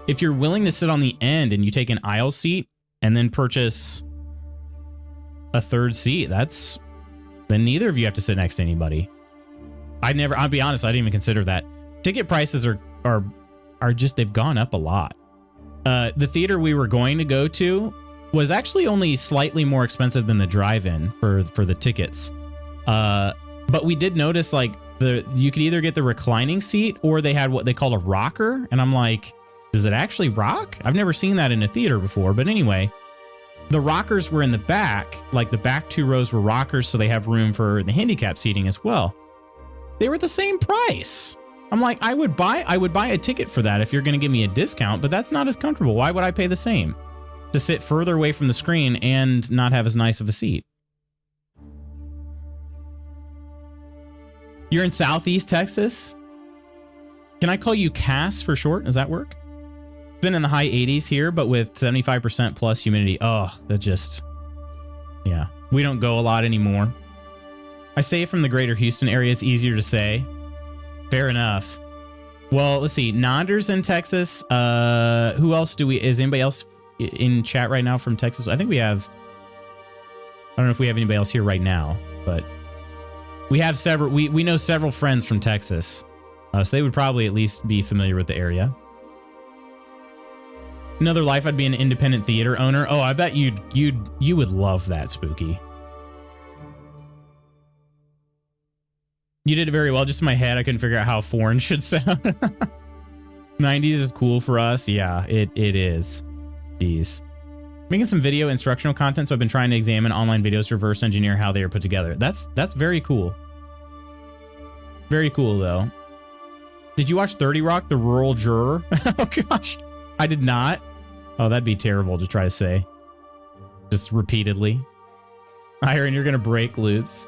A: If you're willing to sit on the end and you take an aisle seat and then purchase a third seat, then neither of you have to sit next to anybody. I'll be honest, I didn't even consider that. Ticket prices are just, they've gone up a lot. The theater we were going to go to was actually only slightly more expensive than the drive-in for the tickets. But we did notice like you could either get the reclining seat or they had what they called a rocker. And I'm like, does it actually rock? I've never seen that in a theater before. But anyway, the rockers were in the back, like the back 2 rows were rockers. So they have room for the handicap seating as well. They were the same price. I'm like, I would buy a ticket for that if you're going to give me a discount, but that's not as comfortable. Why would I pay the same? to sit further away from the screen and not have as nice of a seat. You're in Southeast Texas? Can I call you Cass for short? Does that work? It's been in the high 80s here, but with 75% plus humidity. Oh, that just... Yeah, we don't go a lot anymore. I say from the greater Houston area, it's easier to say. Fair enough. Well, let's see. Nonders in Texas. Who else do we... Is anybody else in chat right now from Texas? I think we have... I don't know if we have anybody else here right now, but... We have several... We know several friends from Texas. So they would probably at least be familiar with the area. Another life, I'd be an independent theater owner. Oh, I bet you would love that, Spooky. You did it very well. Just in my head, I couldn't figure out how foreign should sound. 90s is cool for us. Yeah, it is. Jeez. Making some video instructional content, so I've been trying to examine online videos to reverse engineer how they are put together. That's very cool. Very cool, though. Did you watch 30 Rock, The Rural Juror? Oh, gosh. I did not. Oh, that'd be terrible to try to say. Just repeatedly. Iron, you're going to break Lutz.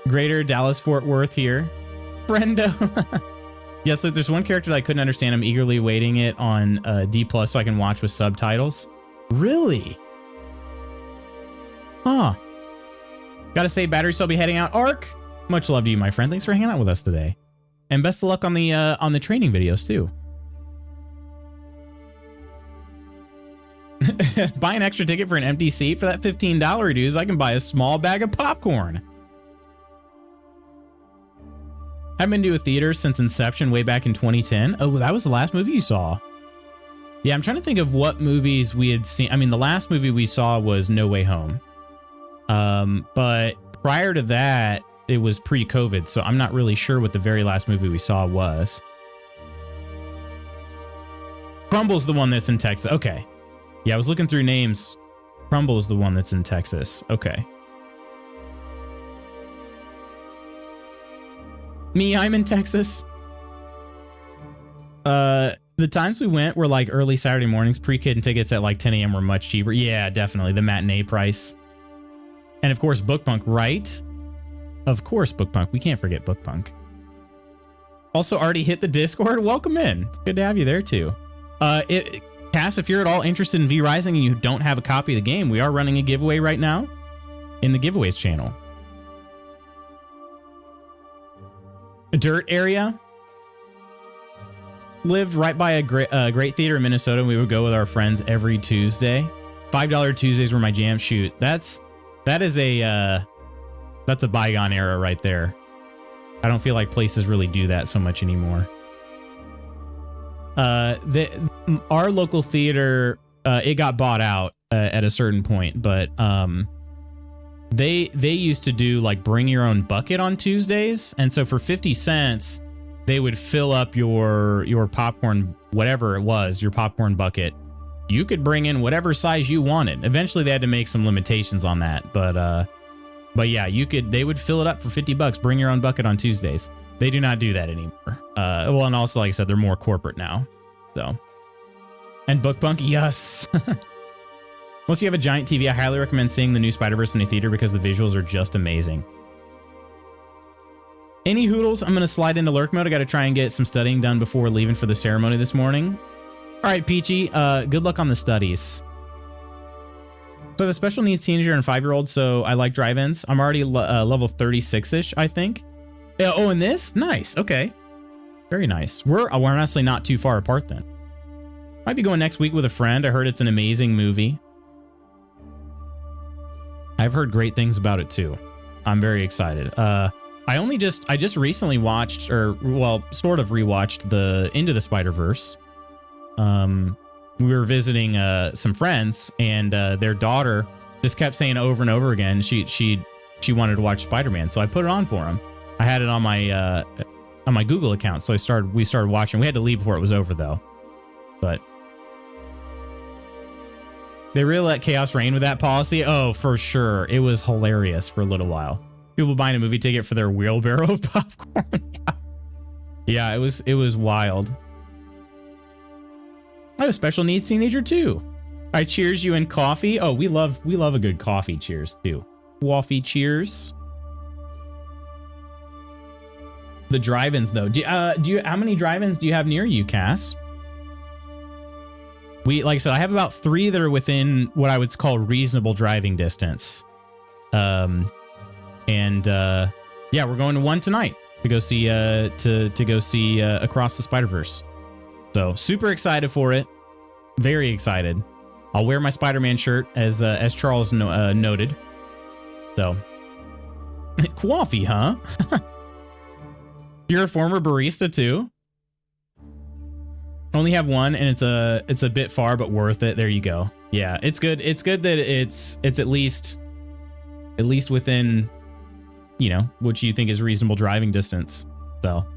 A: Greater Dallas-Fort Worth here. Friendo. Yes, look, there's one character that I couldn't understand. I'm eagerly waiting it on D+ so I can watch with subtitles. Really? Huh. Gotta say, battery still be heading out. Ark, much love to you, my friend. Thanks for hanging out with us today. And best of luck on the training videos, too. Buy an extra ticket for an empty seat for that $15 dues. I can buy a small bag of popcorn. Haven't been to a theater since Inception way back in 2010. Oh, that was the last movie you saw. Yeah, I'm trying to think of what movies we had seen. I mean, the last movie we saw was No Way Home. But prior to that, it was pre-COVID, so I'm not really sure what the very last movie we saw was. Crumble's the one that's in Texas. Okay. Yeah, I was looking through names. Crumble's the one that's in Texas. Okay. Me, I'm in Texas. The times we went were like early Saturday mornings. Pre-kid and tickets at like 10 a.m. were much cheaper. Yeah, definitely. The matinee price. And of course, Book Punk, right? Of course, Book Punk. We can't forget Book Punk. Also, already hit the Discord. Welcome in. It's good to have you there too. Cass, if you're at all interested in V Rising and you don't have a copy of the game, we are running a giveaway right now in the giveaways channel. A dirt area. Lived right by a great theater in Minnesota. We would go with our friends every Tuesday. $5 Tuesdays were my jam. Shoot, that's a bygone era right there. I don't feel like places really do that so much anymore. Our local theater, it got bought out at a certain point, but they used to do like bring your own bucket on Tuesdays, and so for 50 cents they would fill up your popcorn, whatever it was, your popcorn bucket. You could bring in whatever size you wanted. Eventually they had to make some limitations on that, but yeah, they would fill it up for $50. Bring your own bucket on Tuesdays. They do not do that anymore. Well, and also, like I said, they're more corporate now. So, and Book Punk, yes. Once you have a giant TV, I highly recommend seeing the new Spider-Verse in a theater because the visuals are just amazing. Any hoodles, I'm going to slide into lurk mode. I got to try and get some studying done before we're leaving for the ceremony this morning. All right, Peachy, good luck on the studies. So I have a special needs teenager and 5-year-old, so I like drive-ins. I'm already level 36-ish, I think. Oh, and this? Nice. Okay. Very nice. We're honestly not too far apart then. Might be going next week with a friend. I heard it's an amazing movie. I've heard great things about it too. I'm very excited. I just recently watched, or well, sort of rewatched the Into the Spider-Verse. We were visiting some friends, and their daughter just kept saying over and over again she wanted to watch Spider-Man, so I put it on for him. I had it on my Google account, so we started watching. We had to leave before it was over though, but they really let chaos reign with that policy. Oh, for sure, it was hilarious for a little while. People buying a movie ticket for their wheelbarrow of popcorn. Yeah, it was wild. I have a special needs teenager too. I cheers you in coffee. Oh, we love a good coffee cheers too. Coffee cheers. The drive-ins though. Do you how many drive-ins do you have near you, Cass? Like I said, I have about 3 that are within what I would call reasonable driving distance. Yeah, we're going to one tonight to go see to go see Across the Spider-Verse. So super excited for it. Very excited. I'll wear my Spider-Man shirt as Charles noted. So coffee, huh? You're a former barista too? Only have one, and it's a bit far, but worth it. There you go. Yeah, it's good. It's good that it's at least within, you know, what you think is reasonable driving distance. So, all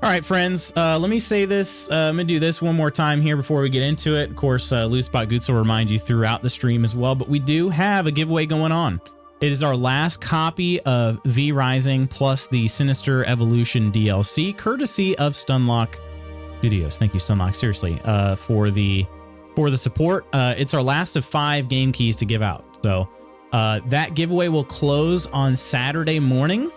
A: right, friends. Let me say this. I'm gonna do this one more time here before we get into it. Of course, Loot Spot Goots will remind you throughout the stream as well. But we do have a giveaway going on. It is our last copy of V Rising plus the Sinister Evolution DLC, courtesy of Stunlock Studios. Thank you, Stunlock, seriously, for the support. It's our last of 5 game keys to give out. So that giveaway will close on Saturday morning.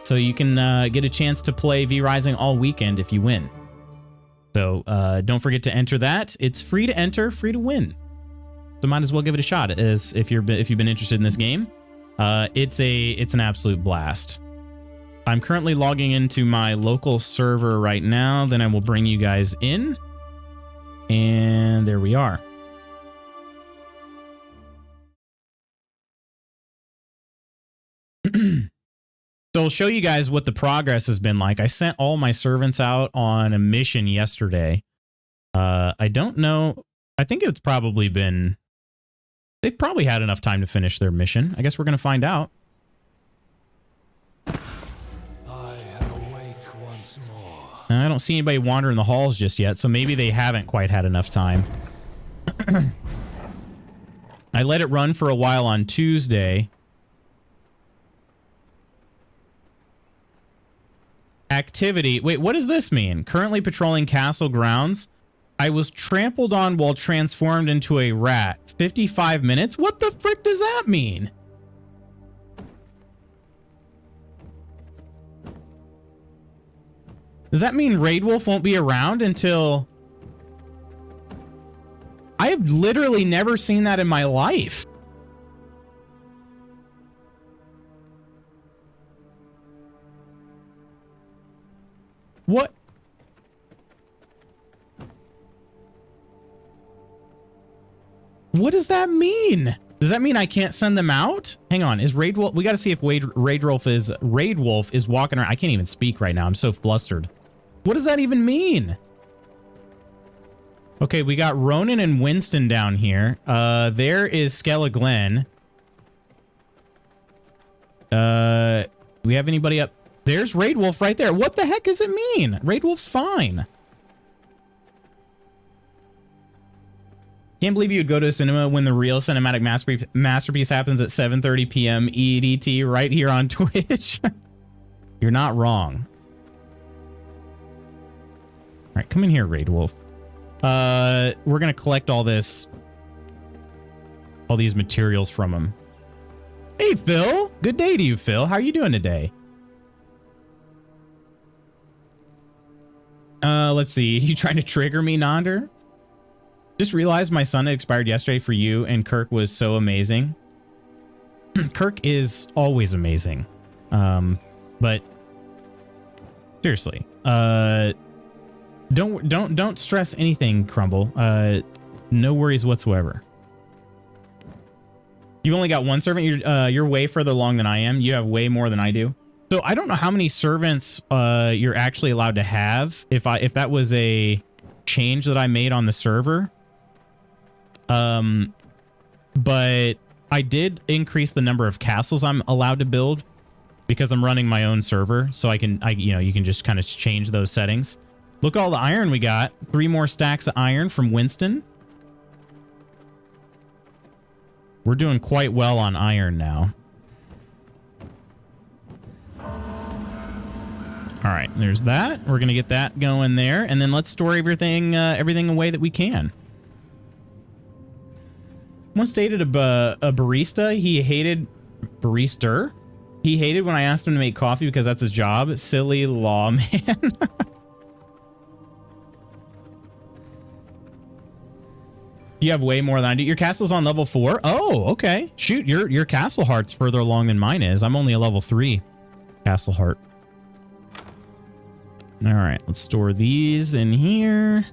A: So you can get a chance to play V Rising all weekend if you win. So don't forget to enter that. It's free to enter, free to win. So might as well give it a shot as if you've been interested in this game. It's an absolute blast. I'm currently logging into my local server right now. Then I will bring you guys in. And there we are. So I'll show you guys what the progress has been like. I sent all my servants out on a mission yesterday. I don't know. I think it's probably been... They've probably had enough time to finish their mission. I guess we're going to find out.
D: I am awake once more.
A: I don't see anybody wandering the halls just yet, so maybe they haven't quite had enough time. I let it run for a while on Tuesday. Activity. Wait, what does this mean? Currently patrolling castle grounds. I was trampled on while transformed into a rat. 55 minutes? What the frick does that mean? Does that mean Raid Wolf won't be around until... I have literally never seen that in my life. What? What does that mean? Does that mean I can't send them out? Hang on, is Raid Wolf... We got to see if Raid Wolf is walking around. I can't even speak right now. I'm so flustered. What does that even mean? Okay, we got Ronan and Winston down here. There is Skella Glen. We have anybody up? There's Raid Wolf right there. What the heck does it mean? Raid Wolf's fine. Can't believe you would go to a cinema when the real cinematic masterpiece happens at 7:30 p.m. EDT right here on Twitch. You're not wrong. All right, come in here, Raid Wolf. We're gonna collect all these materials from him. Hey, Phil. Good day to you, Phil. How are you doing today? Let's see. You trying to trigger me, Nonder? Just realized my son had expired yesterday for you, and Kirk was so amazing. Kirk is always amazing. But seriously, don't stress anything, Crumble. No worries whatsoever. You've only got one servant. You're way further along than I am. You have way more than I do. So I don't know how many servants you're actually allowed to have. If that was a change that I made on the server. But I did increase the number of castles I'm allowed to build because I'm running my own server. So you can just kind of change those settings. Look at all the iron we got. 3 more stacks of iron from Winston. We're doing quite well on iron now. All right, there's that. We're going to get that going there. And then let's store everything away that we can. Once dated a barista. He hated barista. He hated when I asked him to make coffee because that's his job. Silly lawman. You have way more than I do. Your castle's on level 4. Oh, okay. Shoot, your castle heart's further along than mine is. I'm only a level 3 castle heart. All right, let's store these in here.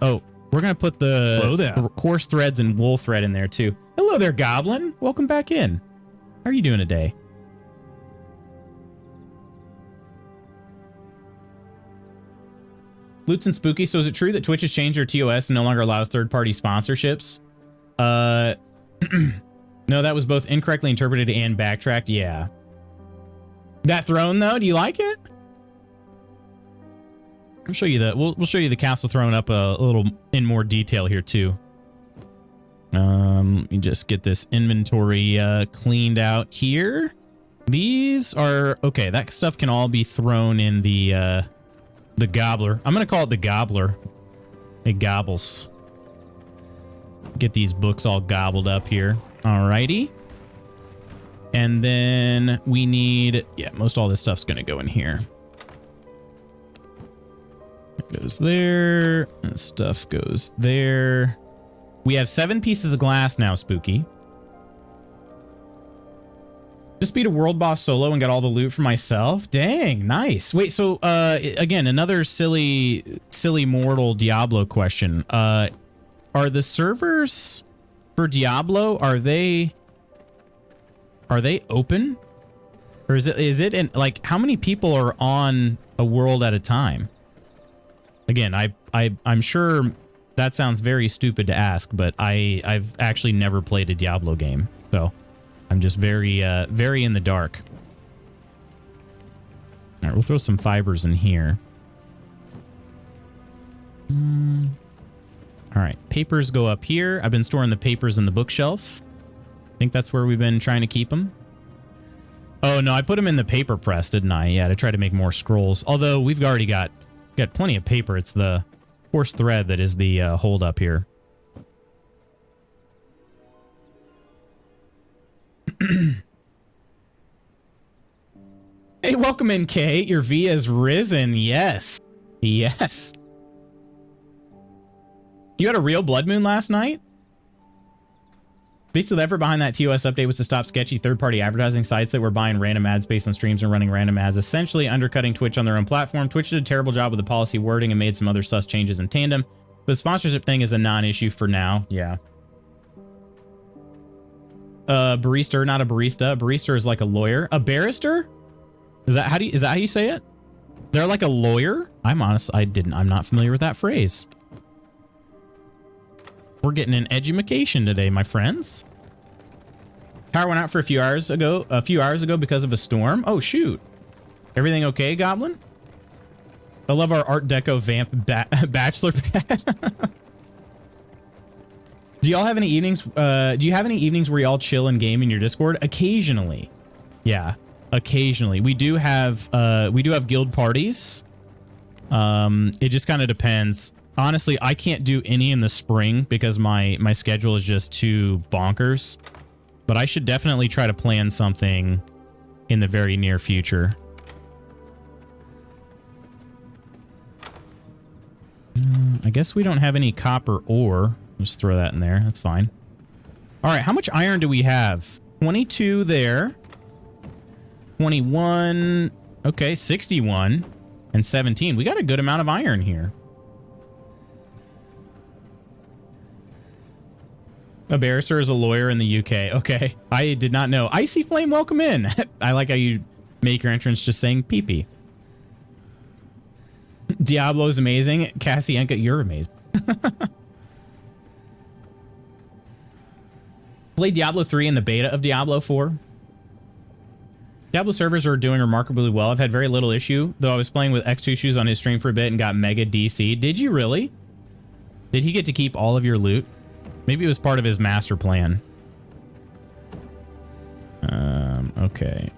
A: Oh, we're gonna put the coarse threads and wool thread in there too. Hello there, Goblin. Welcome back in. How are you doing today? Loots and Spooky. So is it true that Twitch has changed their TOS and no longer allows third-party sponsorships? No, that was both incorrectly interpreted and backtracked. Yeah. That throne though, do you like it? I'll show you the we'll show you the castle throne up a little in more detail here too. Let me just get this inventory cleaned out here. These are okay. That stuff can all be thrown in the gobbler. I'm gonna call it the gobbler. It gobbles. Get these books all gobbled up here. Alrighty. And then we need, yeah, most all this stuff's gonna go in here. It goes there. And stuff goes there. We have 7 pieces of glass now, Spooky. Just beat a world boss solo and got all the loot for myself. Dang, nice. Wait, so again, another silly mortal Diablo question. Are the servers for Diablo, are they open? Or is it in, like, how many people are on a world at a time? Again, I'm sure that sounds very stupid to ask, but I've actually never played a Diablo game, so I'm just very in the dark. All right, we'll throw some fibers in here. All right, papers go up here. I've been storing the papers in the bookshelf. I think that's where we've been trying to keep them. Oh no, I put them in the paper press, didn't I? Yeah, to try to make more scrolls. Although we've already got plenty of paper. It's the coarse thread that is the hold up here. Hey, welcome in, Kate. Your V has risen. Yes. Yes. You had a real blood moon last night? Basically, the effort behind that TOS update was to stop sketchy third-party advertising sites that were buying random ads based on streams and running random ads, essentially undercutting Twitch on their own platform. Twitch did a terrible job with the policy wording and made some other sus changes in tandem. The sponsorship thing is a non-issue for now. Yeah. Barista, not a barista. A barista is like a lawyer. A barrister? Is that how you say it? They're like a lawyer? I'm not familiar with that phrase. We're getting an edumacation today, my friends. Power went out for a few hours ago because of a storm. Oh shoot. Everything okay, Goblin? I love our Art Deco vamp bachelor pad. Do y'all have any evenings? Do you have any evenings where y'all chill and game in your Discord? Occasionally. Yeah, occasionally. We do have guild parties. It just kind of depends. Honestly, I can't do any in the spring because my schedule is just too bonkers. But I should definitely try to plan something in the very near future. I guess we don't have any copper ore. Just throw that in there. That's fine. All right, how much iron do we have? 22 there. 21. Okay, 61 and 17. We got a good amount of iron here. A barrister is a lawyer in the UK. Okay, I did not know. Icy Flame, welcome in. I like how you make your entrance just saying pee-pee. Diablo's amazing. Cassienka, you're amazing. Played Diablo 3 in the beta of Diablo 4. Diablo servers are doing remarkably well. I've had very little issue, though I was playing with X2 Shoes on his stream for a bit and got mega DC. Did you really? Did he get to keep all of your loot? Maybe it was part of his master plan. Okay.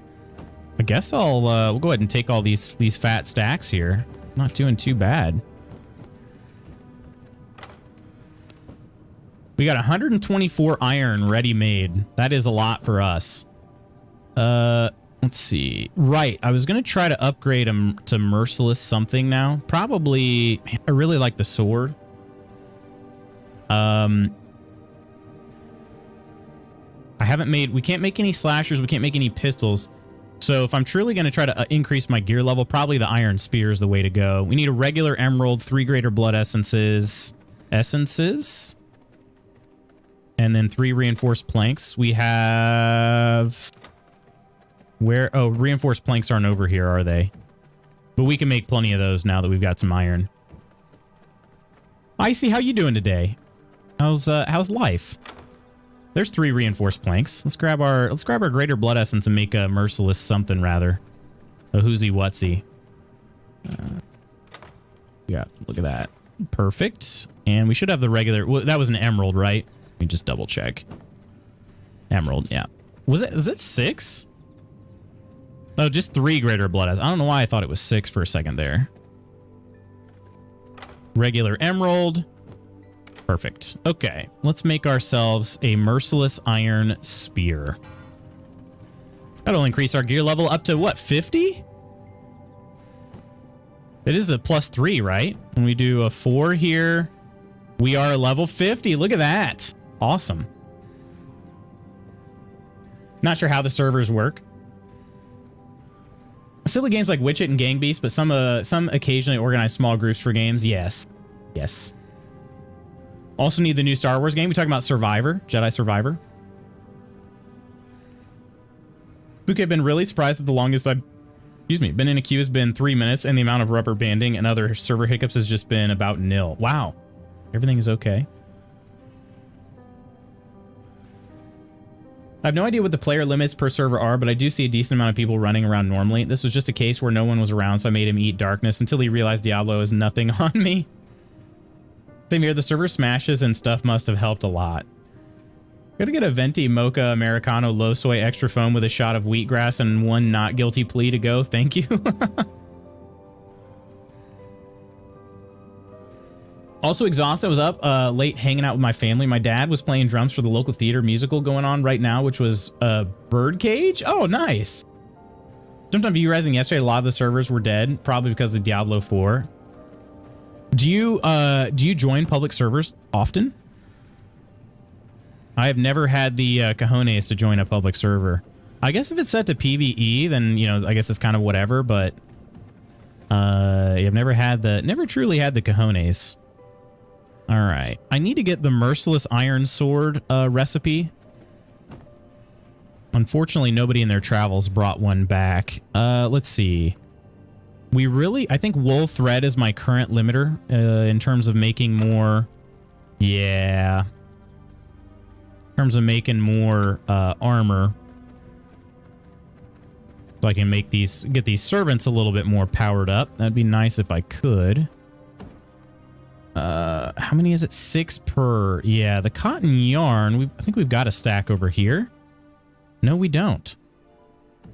A: I guess we'll go ahead and take all these fat stacks here. Not doing too bad. We got 124 iron ready-made. That is a lot for us. Let's see. Right, I was going to try to upgrade him to Merciless something now. Probably, man, I really like the sword. I haven't made, we can't make any slashers, we can't make any pistols. So if I'm truly going to try to increase my gear level, probably the iron spear is the way to go. We need a regular emerald, 3 greater blood essences, and then 3 reinforced planks. We have, where, oh, reinforced planks aren't over here, are they? But we can make plenty of those now that we've got some iron. Icy, how you doing today? How's life? There's 3 reinforced planks. Let's grab our greater blood essence and make a merciless something rather. A whoozy whatsy. Yeah, look at that. Perfect. And we should have the regular. Well, that was an emerald, right? Let me just double check. Emerald, yeah. Is it 6? No, just 3 greater blood essence. I don't know why I thought it was 6 for a second there. Regular emerald. Perfect. Okay, let's make ourselves a merciless iron spear. That'll increase our gear level up to what, 50? It is a +3, right? When we do a 4 here, we are level 50. Look at that. Awesome. Not sure how the servers work. Silly games like Witch It and Gang Beast, but some occasionally organize small groups for games. Yes. Yes. Also need the new Star Wars game. We talking about Survivor, Jedi Survivor. Spook, I've been really surprised that the longest I've, been in a queue has been 3 minutes, and the amount of rubber banding and other server hiccups has just been about nil. Wow. Everything is okay. I have no idea what the player limits per server are, but I do see a decent amount of people running around normally. This was just a case where no one was around, so I made him eat darkness until he realized Diablo is nothing on me. Same here, the server smashes and stuff must have helped a lot. Gotta get a venti mocha americano low soy extra foam with a shot of wheatgrass and 1 not guilty plea to go. Thank you. Also exhausted. I was up late hanging out with my family. My dad was playing drums for the local theater musical going on right now, which was Birdcage. Oh, nice. Jumped on View Rising yesterday. A lot of the servers were dead, probably because of Diablo 4. Do you join public servers often? I have never had the cojones to join a public server. I guess if it's set to PvE, then, you know, I guess it's kind of whatever, but I've never truly had the cojones. All right. I need to get the Merciless Iron Sword recipe. Unfortunately, nobody in their travels brought one back. Let's see. I think wool thread is my current limiter in terms of making more. Yeah. In terms of making more armor. So I can get these servants a little bit more powered up. That'd be nice if I could. How many is it? 6 per. Yeah, the cotton yarn. I think we've got a stack over here. No, we don't.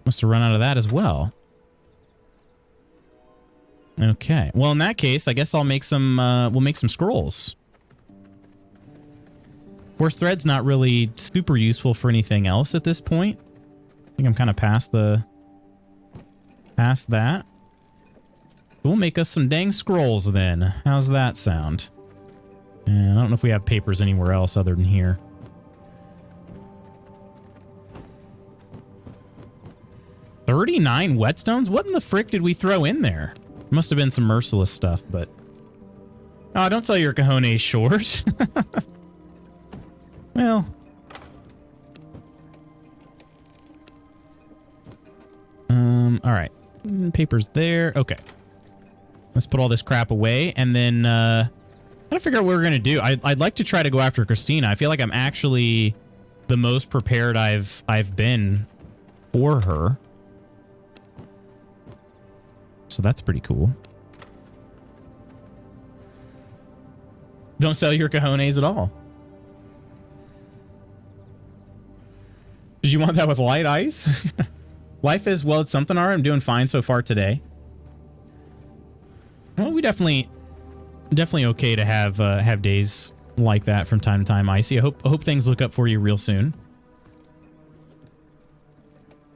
A: Must have run out of that as well. Okay. Well, in that case, I guess I'll make some. We'll make some scrolls. Of course, thread's not really super useful for anything else at this point. I think I'm kind of past that. We'll make us some dang scrolls then. How's that sound? And I don't know if we have papers anywhere else other than here. $39 whetstones? What in the frick did we throw in there? Must have been some merciless stuff, but... Oh, don't sell your cojones short. Well... Alright. Papers there. Okay. Let's put all this crap away, and then, I gotta figure out what we're gonna do. I'd like to try to go after Christina. I feel like I'm actually the most prepared I've been for her. So that's pretty cool. Don't sell your cojones at all. Did you want that with light ice? Life is, well, it's something, alright. I'm doing fine so far today. Well, we definitely okay to have days like that from time to time, Icy. I hope things look up for you real soon.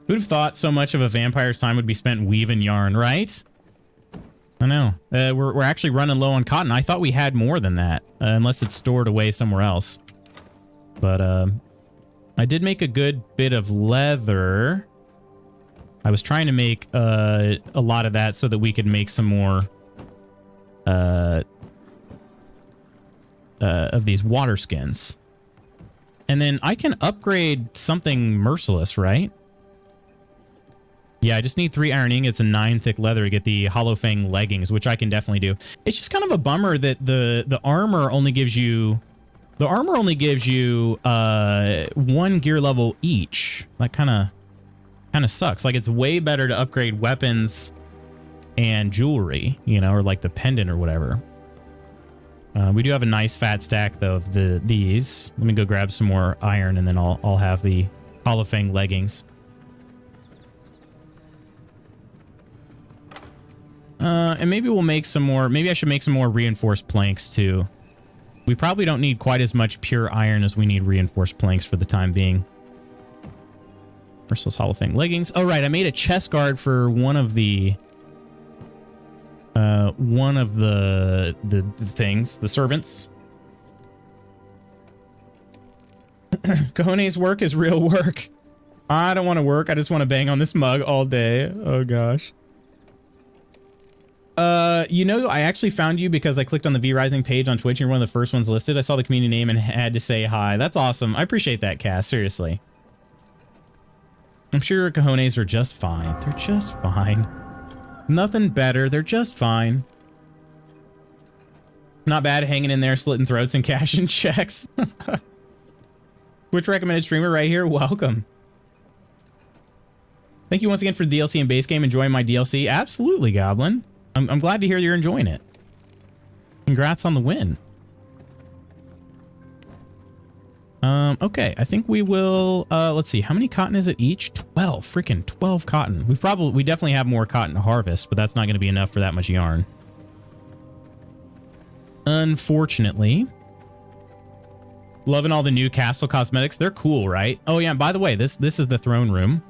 A: Who'd have thought so much of a vampire's time would be spent weaving yarn, right? I know. We're actually running low on cotton. I thought we had more than that, unless it's stored away somewhere else. But I did make a good bit of leather. I was trying to make a lot of that so that we could make some more of these water skins. And then I can upgrade something merciless, right? Yeah, I just need 3 iron ingots and 9 thick leather to get the Hollow Fang leggings, which I can definitely do. It's just kind of a bummer that the armor only gives you 1 gear level each. That kind of sucks. Like, it's way better to upgrade weapons and jewelry, you know, or like the pendant or whatever. We do have a nice fat stack though of these. Let me go grab some more iron and then I'll have the Hollow Fang leggings. And maybe we'll make some more. Maybe I should make some more reinforced planks too. We probably don't need quite as much pure iron as we need reinforced planks for the time being. Merciless Hollow Fang leggings. Oh, right. I made a chest guard for one of the things, the servants. Cojones work is real work. I don't want to work. I just want to bang on this mug all day. Oh, gosh. You know, I actually found you because I clicked on the V Rising page on Twitch. You're one of the first ones listed. I saw the community name and had to say hi. That's awesome. I appreciate that, Cass. Seriously. I'm sure cojones are just fine. They're just fine. Nothing better. They're just fine. Not bad hanging in there, slitting throats and cashing checks. Twitch recommended streamer right here. Welcome. Thank you once again for DLC and base game. Enjoying my DLC? Absolutely, Goblin. I'm glad to hear you're enjoying it. Congrats on the win. Okay, I think we will, let's see, how many cotton is it each? 12, freaking 12 cotton. We definitely have more cotton to harvest, but that's not going to be enough for that much yarn. Unfortunately. Loving all the new castle cosmetics. They're cool, right? Oh yeah, and by the way, this is the throne room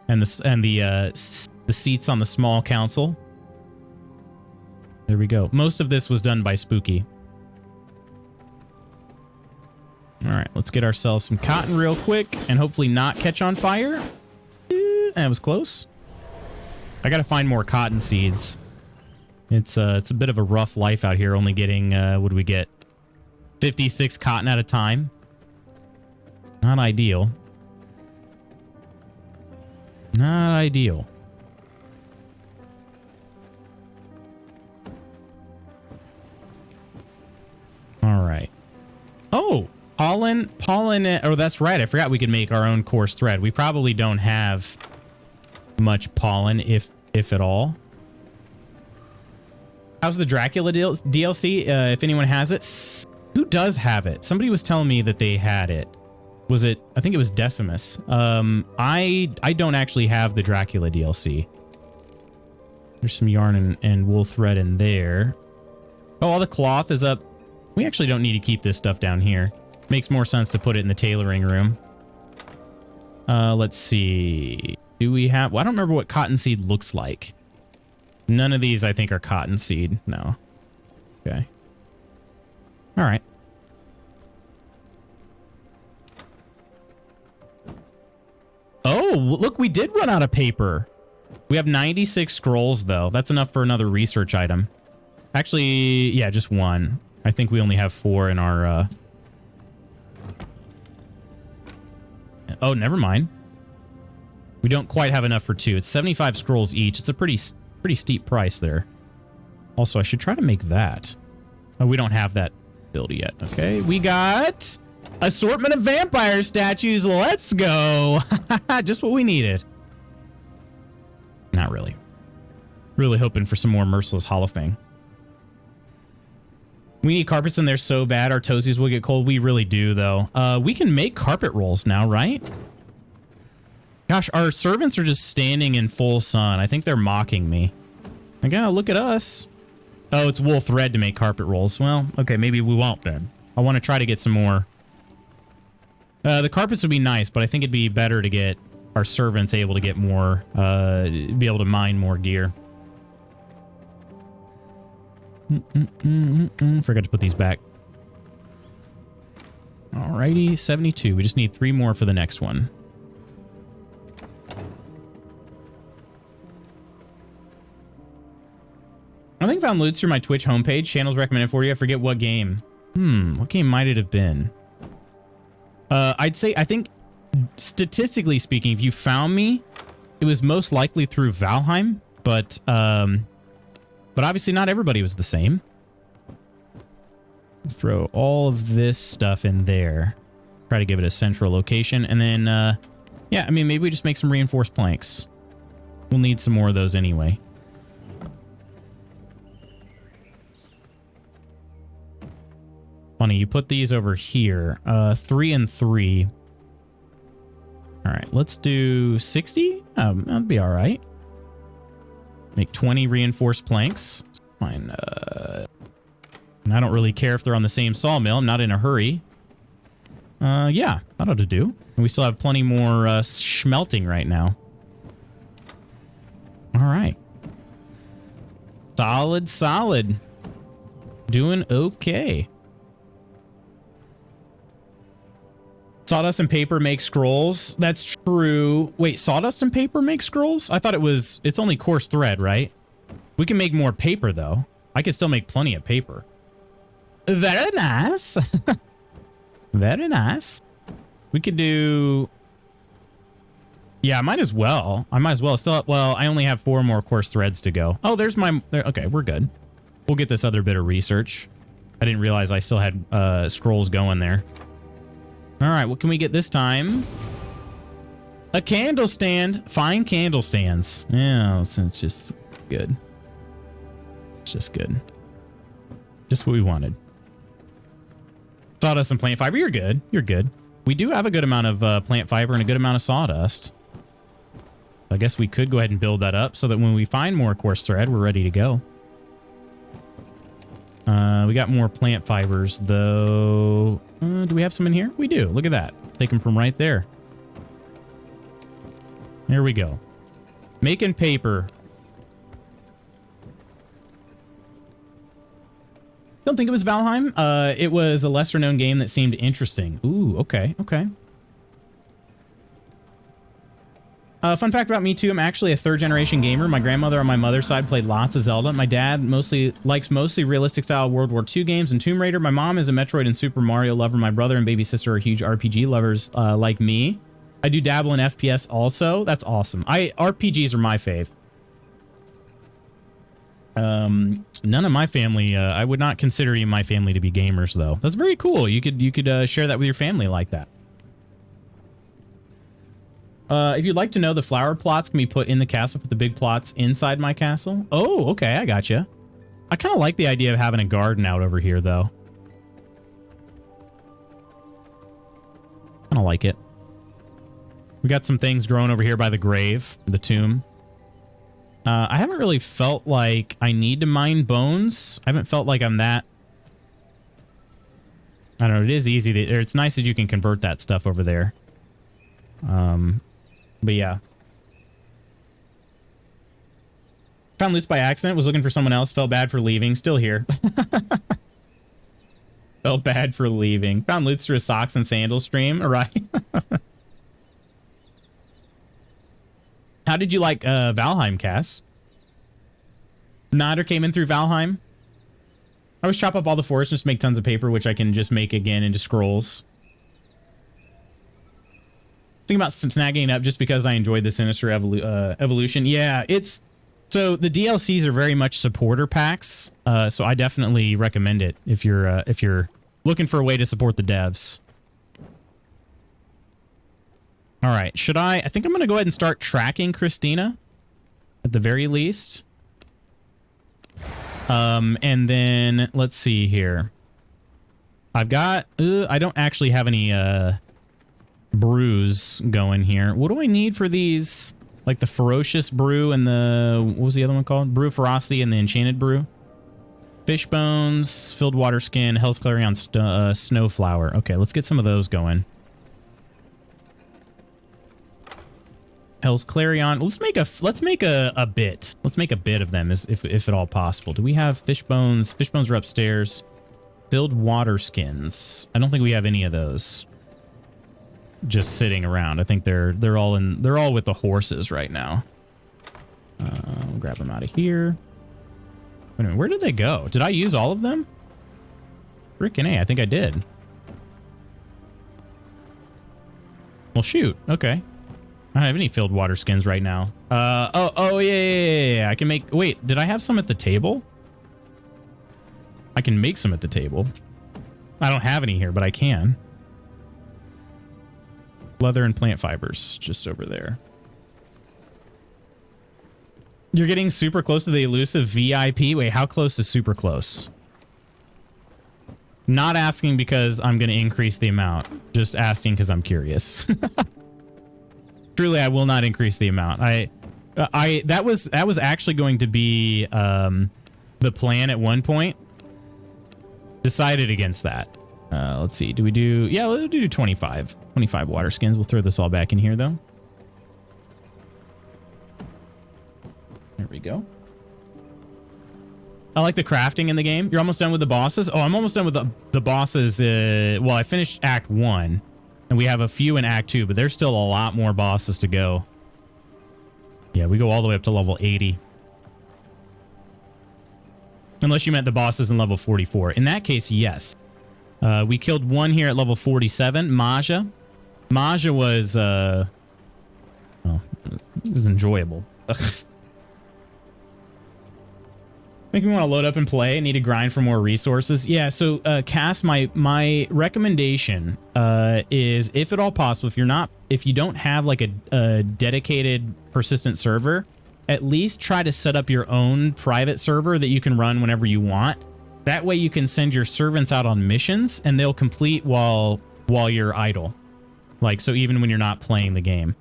A: and the seats on the small council. There we go. Most of this was done by Spooky. All right, let's get ourselves some cotton real quick and hopefully not catch on fire. That was close. I got to find more cotton seeds. It's a bit of a rough life out here, only getting, what do we get? 56 cotton at a time. Not ideal. Not ideal. All right. Oh, pollen. Oh, that's right. I forgot we could make our own coarse thread. We probably don't have much pollen, if at all. How's the Dracula DLC? If anyone has it, who does have it? Somebody was telling me that they had it. Was it? I think it was Decimus. I don't actually have the Dracula DLC. There's some yarn and wool thread in there. Oh, all the cloth is up. We actually don't need to keep this stuff down here. Makes more sense to put it in the tailoring room. Let's see. Do we have... Well, I don't remember what cottonseed looks like. None of these, I think, are cottonseed. No. Okay. All right. Oh, look, we did run out of paper. We have 96 scrolls, though. That's enough for another research item. Actually, yeah, just one. I think we only have 4 in our... Oh, never mind. We don't quite have enough for 2. It's 75 scrolls each. It's a pretty steep price there. Also, I should try to make that. Oh, we don't have that build yet. Okay, we got assortment of vampire statues. Let's go. Just what we needed. Not really. Really hoping for some more merciless Hollow Fang. We need carpets in there so bad our toesies will get cold. We really do, though. We can make carpet rolls now, right? Gosh, our servants are just standing in full sun. I think they're mocking me. Like, oh, look at us. Oh, it's wool thread to make carpet rolls. Well, okay, maybe we won't then. I want to try to get some more. The carpets would be nice, but I think it'd be better to get our servants able to get more, be able to mine more gear. Forgot to put these back. Alrighty, 72. We just need 3 more for the next one. I think I found loots through my Twitch homepage. Channels recommended for you. I forget what game. What game might it have been? I'd say, I think, statistically speaking, if you found me, it was most likely through Valheim, but obviously not everybody was the same. Throw all of this stuff in there. Try to give it a central location, and then, yeah, I mean, maybe we just make some reinforced planks. We'll need some more of those anyway. Funny, you put these over here. 3 and 3. All right, let's do 60. That'd be all right. Make 20 reinforced planks. Fine. And I don't really care if they're on the same sawmill. I'm not in a hurry. Yeah, that ought to do. And we still have plenty more smelting right now. All right. Solid, solid. Doing okay. Sawdust and paper make scrolls. That's true. Wait, sawdust and paper make scrolls? I thought it's only coarse thread, right? We can make more paper, though. I could still make plenty of paper. Very nice. Very nice. We could do... Yeah, I might as well. Well, I only have 4 more coarse threads to go. Oh, there's my... Okay, we're good. We'll get this other bit of research. I didn't realize I still had scrolls going there. All right, what can we get this time? A candle stand. Fine candle stands. Yeah, it's just good. It's just good. Just what we wanted. Sawdust and plant fiber. You're good. You're good. We do have a good amount of plant fiber and a good amount of sawdust. I guess we could go ahead and build that up so that when we find more coarse thread, we're ready to go. We got more plant fibers, though. Do we have some in here? We do. Look at that. Take them from right there. There we go. Making paper. Don't think it was Valheim. It was a lesser known game that seemed interesting. Ooh, okay, okay. Fun fact about me too, I'm actually a 3rd generation gamer. My grandmother on my mother's side played lots of Zelda. My dad likes mostly realistic style World War II games and Tomb Raider. My mom is a Metroid and Super Mario lover. My brother and baby sister are huge RPG lovers like me. I do dabble in FPS also. That's awesome. RPGs are my fave. None of my family, I would not consider you my family to be gamers though. That's very cool. You could share that with your family like that. If you'd like to know, the flower plots can be put in the castle, put the big plots inside my castle. Oh, okay, I gotcha. I kind of like the idea of having a garden out over here, though. Kind of like it. We got some things growing over here by the grave, the tomb. I haven't really felt like I need to mine bones. I haven't felt like I'm that... I don't know, it is easy. It's nice that you can convert that stuff over there. But yeah. Found loots by accident. Was looking for someone else. Felt bad for leaving. Still here. Felt bad for leaving. Found loots through a socks and sandals stream. All right. How did you like Valheim, Cass? Nodder came in through Valheim. I always chop up all the forest, just make tons of paper, which I can just make again into scrolls. Think about snagging it up just because I enjoyed the Sinister evolution. Yeah, it's... So the DLCs are very much supporter packs, so I definitely recommend it if you're looking for a way to support the devs. All right, should I think I'm going to go ahead and start tracking Christina at the very least. And then let's see here. I've got... I don't actually have any... brews going here. What do I need for these? Like the ferocious brew and the... What was the other one called? Brew Ferocity and the enchanted brew. Fish bones, filled water skin, Hell's Clarion, snowflower. Okay, let's get some of those going. Hell's Clarion. Let's make a bit. Let's make a bit of them, if at all possible. Do we have fish bones? Fish bones are upstairs. Filled water skins. I don't think we have any of those just sitting around. I think they're all with the horses right now. We'll grab them out of here. Wait a minute, where did they go? Did I use all of them? Frickin' A, I think I did. Well, shoot. Okay. I don't have any filled water skins right now. Oh, yeah. I can make... Wait, did I have some at the table? I can make some at the table. I don't have any here, but I can. Leather and plant fibers, just over there. You're getting super close to the elusive VIP. Wait, how close is super close? Not asking because I'm going to increase the amount. Just asking because I'm curious. Truly, I will not increase the amount. That was actually going to be the plan at one point. Decided against that. Let's see. Do we do... Yeah, let's do 25. 25 water skins. We'll throw this all back in here, though. There we go. I like the crafting in the game. You're almost done with the bosses? Oh, I'm almost done with the bosses. Well, I finished Act 1. And we have a few in Act 2, but there's still a lot more bosses to go. Yeah, we go all the way up to level 80. Unless you meant the bosses in level 44. In that case, yes. We killed one here at level 47, Maja. Maja was, well, it was enjoyable. Making me want to load up and play. I need to grind for more resources. Yeah, so Cass, my recommendation is, if at all possible, if you don't have like a dedicated persistent server, at least try to set up your own private server that you can run whenever you want. That way you can send your servants out on missions and they'll complete while you're idle. Like, so even when you're not playing the game.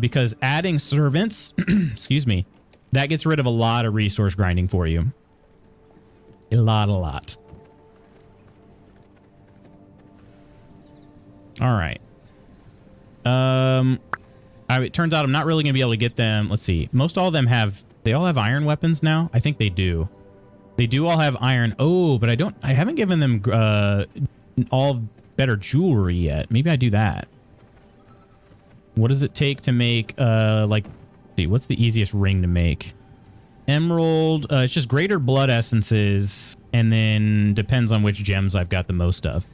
A: Because adding servants, excuse me, that gets rid of a lot of resource grinding for you. A lot. All right. It turns out I'm not really going to be able to get them. Let's see. Most all of them they all have iron weapons now. I think they do. They do all have iron. Oh, but I haven't given them all better jewelry yet. Maybe I do that. What does it take to make, like, see, what's the easiest ring to make? Emerald, it's just greater blood essences, and then depends on which gems I've got the most of.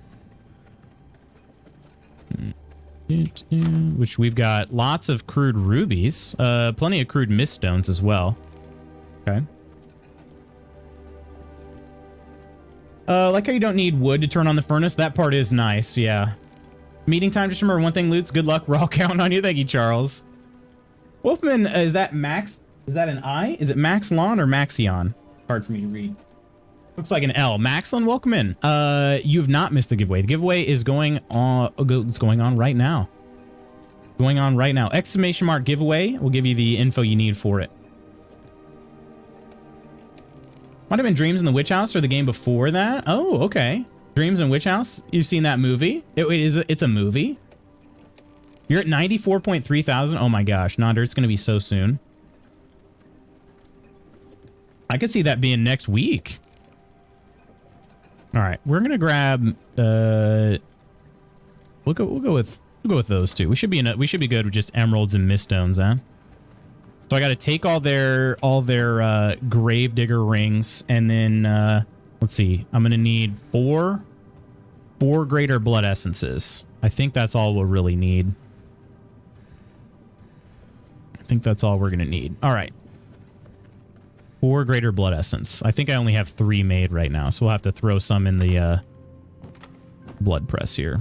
A: Which we've got lots of crude rubies, plenty of crude mist stones as well. Okay. Like how you don't need wood to turn on the furnace. That part is nice, yeah. Meeting time, just remember one thing, Lutz. Good luck. We're all counting on you. Thank you, Charles. Wolfman, is that Max? Is that an I? Is it Maxlon or Maxion? Hard for me to read. Looks like an L. Maxlon, welcome in. You have not missed the giveaway. The giveaway is going on. It's going on right now. Going on right now. Exclamation mark giveaway. We'll give you the info you need for it. Might have been Dreams in the Witch House or the game before that. Oh, okay. Dreams in Witch House. You've seen that movie? It's a movie. You're at 94.3 thousand. Oh my gosh, Nonder, it's gonna be so soon. I could see that being next week. All right, we're gonna grab. We'll go with those two. We should be good with just emeralds and mist stones, huh? So I got to take all their grave digger rings, and then let's see. I'm gonna need four greater blood essences. I think that's all we'll really need. I think that's all we're gonna need. All right. 4 greater blood essence. I think I only have 3 made right now, so we'll have to throw some in the blood press here.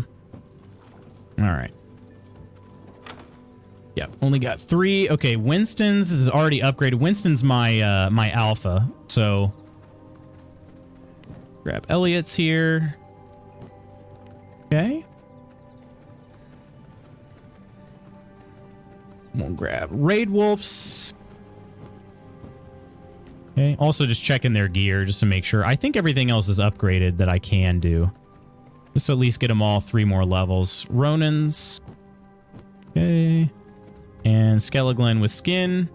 A: All right. Yeah, only got 3. Okay, Winston's is already upgraded. Winston's my my alpha, so grab Elliot's here. Okay. We'll grab Raid Wolf's. Okay. Also just checking their gear just to make sure. I think everything else is upgraded that I can do. Just to at least get them all 3 more levels. Ronins. Okay. And Skeleglen with skin.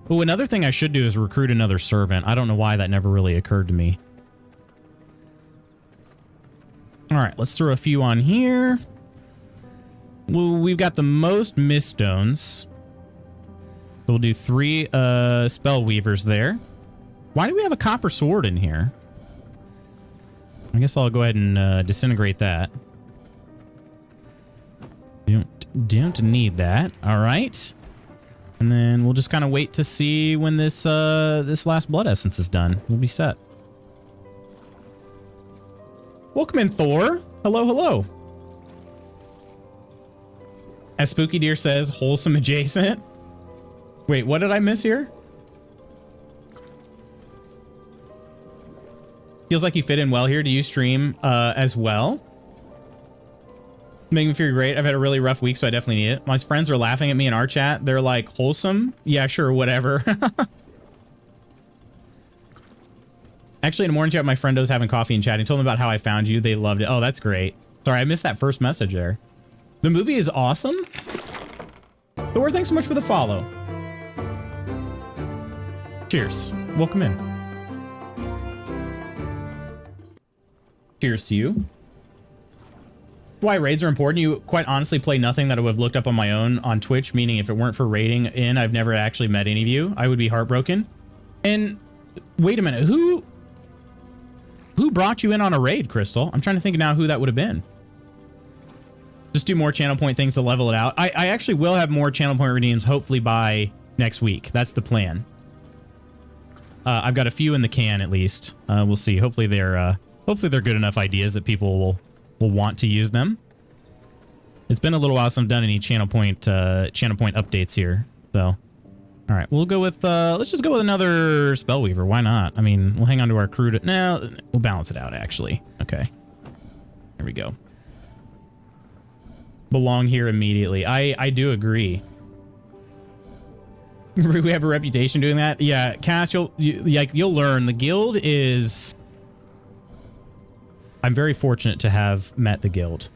A: Oh, another thing I should do is recruit another servant. I don't know why that never really occurred to me. All right, let's throw a few on here. Well, we've got the most mist stones. So we'll do 3 spell weavers there. Why do we have a copper sword in here? I guess I'll go ahead and disintegrate that. Don't need that. All right. And then we'll just kind of wait to see when this this last blood essence is done. We'll be set. Welcome in, Thor. Hello, hello. As Spooky Deer says, wholesome adjacent. Wait, what did I miss here? Feels like you fit in well here. Do you stream as well? Making me feel great. I've had a really rough week, so I definitely need it. My friends are laughing at me in our chat. They're like, wholesome? Yeah, sure, whatever. Actually, in the morning chat, my friend was having coffee and chatting. Told them about how I found you. They loved it. Oh, that's great. Sorry, I missed that first message there. The movie is awesome. Thor, thanks so much for the follow. Cheers. Welcome in. Cheers to you. Why raids are important. You quite honestly play nothing that I would have looked up on my own on Twitch, meaning if it weren't for raiding in, I've never actually met any of you. I would be heartbroken. And wait a minute, who brought you in on a raid, Crystal? I'm trying to think now who that would have been. Just do more channel point things to level it out. I actually will have more channel point redeems hopefully by next week. That's the plan. I've got a few in the can at least. We'll see. Hopefully they're good enough ideas that people will want to use them. It's been a little while since I've done any channel point updates here. So, all right, we'll go with let's just go with another Spellweaver. Why not? I mean, we'll hang on to our crew. No, we'll balance it out actually. Okay, there we go. Belong here immediately. I do agree. We have a reputation doing that. Yeah, Cass, you'll learn. The guild is. I'm very fortunate to have met the guild.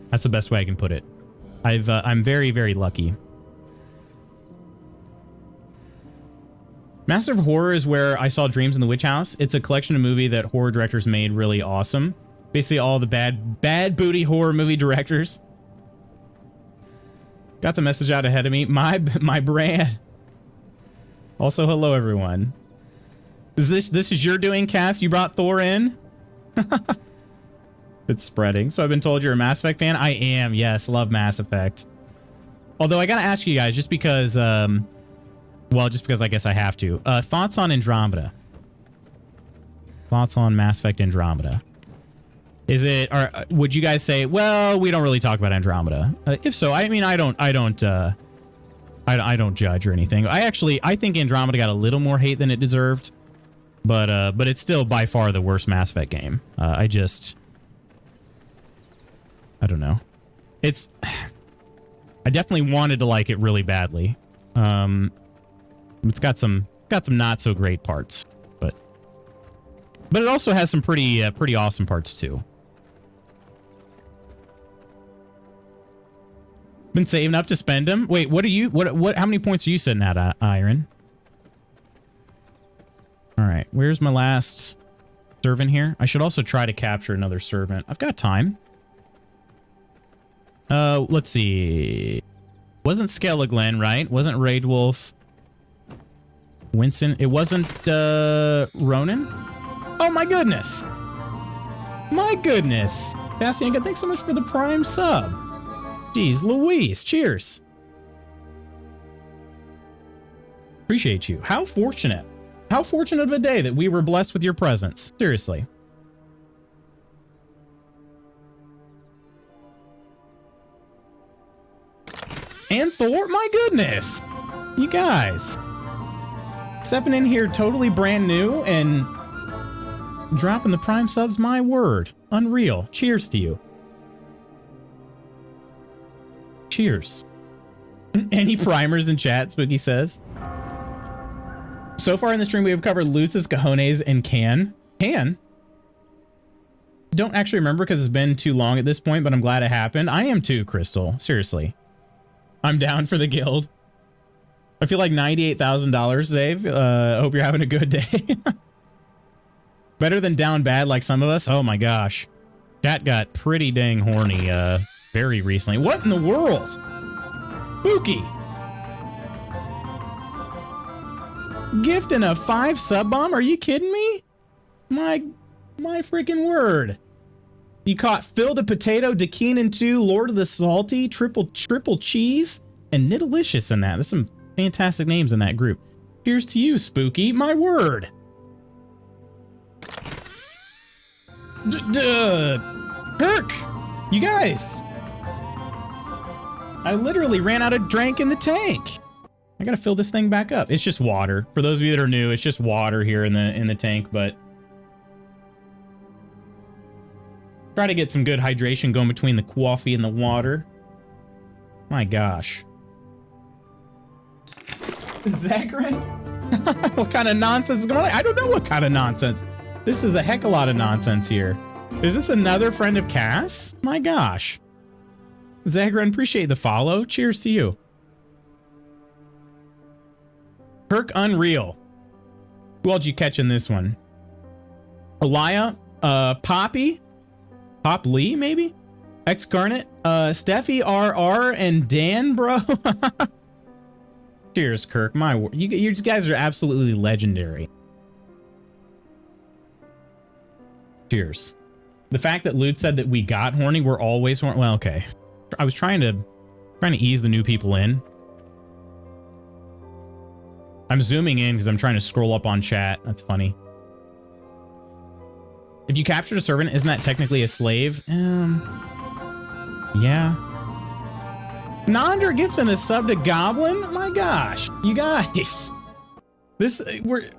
A: That's the best way I can put it. I'm very, very lucky. Master of Horror is where I saw Dreams in the Witch House. It's a collection of movie that horror directors made really awesome. Basically all the bad booty horror movie directors. Got the message out ahead of me. My brand. Also, hello everyone. Is this is your doing, Cass? You brought Thor in? It's spreading. So I've been told you're a Mass Effect fan. I am. Yes, love Mass Effect. Although I gotta ask you guys, just because just because I guess I have to. Thoughts on Andromeda? Thoughts on Mass Effect Andromeda? Is it, or would you guys say, well, we don't really talk about Andromeda? If so, I mean, I don't judge or anything. I think Andromeda got a little more hate than it deserved, but it's still by far the worst Mass Effect game. I don't know. I definitely wanted to like it really badly. It's got some not so great parts, but it also has some pretty awesome parts too. Been saving up to spend them. Wait, how many points are you sitting at, Iron? All right, where's my last servant here? I should also try to capture another servant. I've got time. Let's see. Wasn't Skeleglen, right? Wasn't Raid Wolf. Winston. It wasn't Ronan. Oh my goodness. My goodness. Bastian, thanks so much for the Prime sub. Jeez Louise, cheers. Appreciate you. How fortunate. How fortunate of a day that we were blessed with your presence. Seriously. And Thor, my goodness. You guys. Stepping in here totally brand new and dropping the Prime subs, my word. Unreal. Cheers to you. Cheers. Any primers in chat, Spooky says. So far in the stream, we have covered Lutz's cojones and can. Don't actually remember because it's been too long at this point, but I'm glad it happened. I am too, Crystal. Seriously. I'm down for the guild. I feel like $98,000, Dave. I hope you're having a good day. Better than down bad like some of us. Oh my gosh. That got pretty dang horny very recently. What in the world? Spooky. Gift and a 5 sub bomb? Are you kidding me? My freaking word. You caught Phil the Potato, Dakeenan 2, Lord of the Salty, Triple Cheese, and Nidalicious in that. There's some fantastic names in that group. Cheers to you, Spooky. My word. Kirk! You guys! I literally ran out of drink in the tank. I gotta fill this thing back up. It's just water. For those of you that are new, it's just water here in the tank, but try to get some good hydration going between the coffee and the water. My gosh. Zachary? What kind of nonsense is going on? I don't know what kind of nonsense. This is a heck of a lot of nonsense here. Is this another friend of Cass? My gosh. Zagran, appreciate the follow. Cheers to you. Kirk Unreal. Who else did you catch in this one? Elia, Poppy, Pop Lee, maybe? X-Garnet, Steffi RR, and Dan, bro. Cheers, Kirk. You guys are absolutely legendary. Cheers. The fact that Loot said that we got horny, we're always horny. Well, okay. I was trying to ease the new people in. I'm zooming in because I'm trying to scroll up on chat. That's funny. If you captured a servant, isn't that technically a slave? Yeah. Nonder gifting a sub to Goblin? My gosh, you guys. We're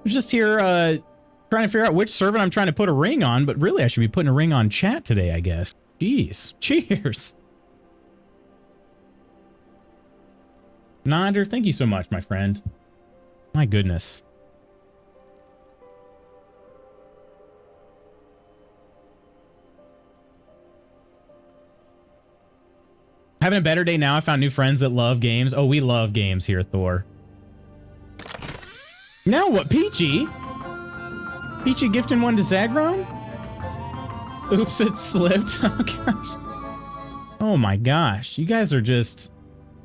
A: just here trying to figure out which servant I'm trying to put a ring on, but really I should be putting a ring on chat today, I guess. Jeez. Cheers. Nonder, thank you so much, my friend. My goodness. Having a better day now. I found new friends that love games. Oh, we love games here, Thor. Now what, Peachy? Peachy gifting one to Zagron? Oops, it slipped. Oh, gosh. Oh, my gosh. You guys are just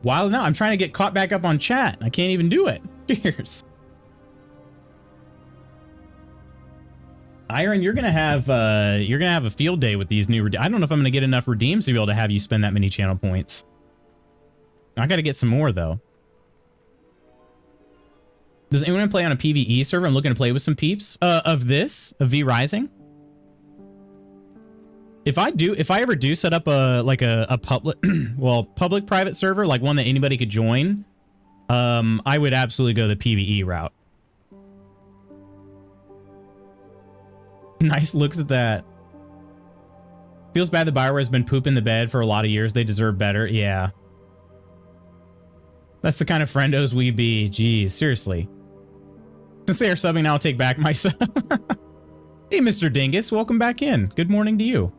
A: wild now. I'm trying to get caught back up on chat. I can't even do it. Cheers. Iron, you're gonna have a field day with these new. I don't know if I'm gonna get enough redeems to be able to have you spend that many channel points. I got to get some more though. Does anyone play on a PvE server? I'm looking to play with some peeps of V Rising. If I ever do set up a public, well, public private server, like one that anybody could join, I would absolutely go the PvE route. Nice looks at that. Feels bad the Bioware has been pooping the bed for a lot of years. They deserve better. Yeah. That's the kind of friendos we be. Jeez, seriously. Since they are subbing now, I'll take back my sub. Hey, Mr. Dingus, welcome back in. Good morning to you.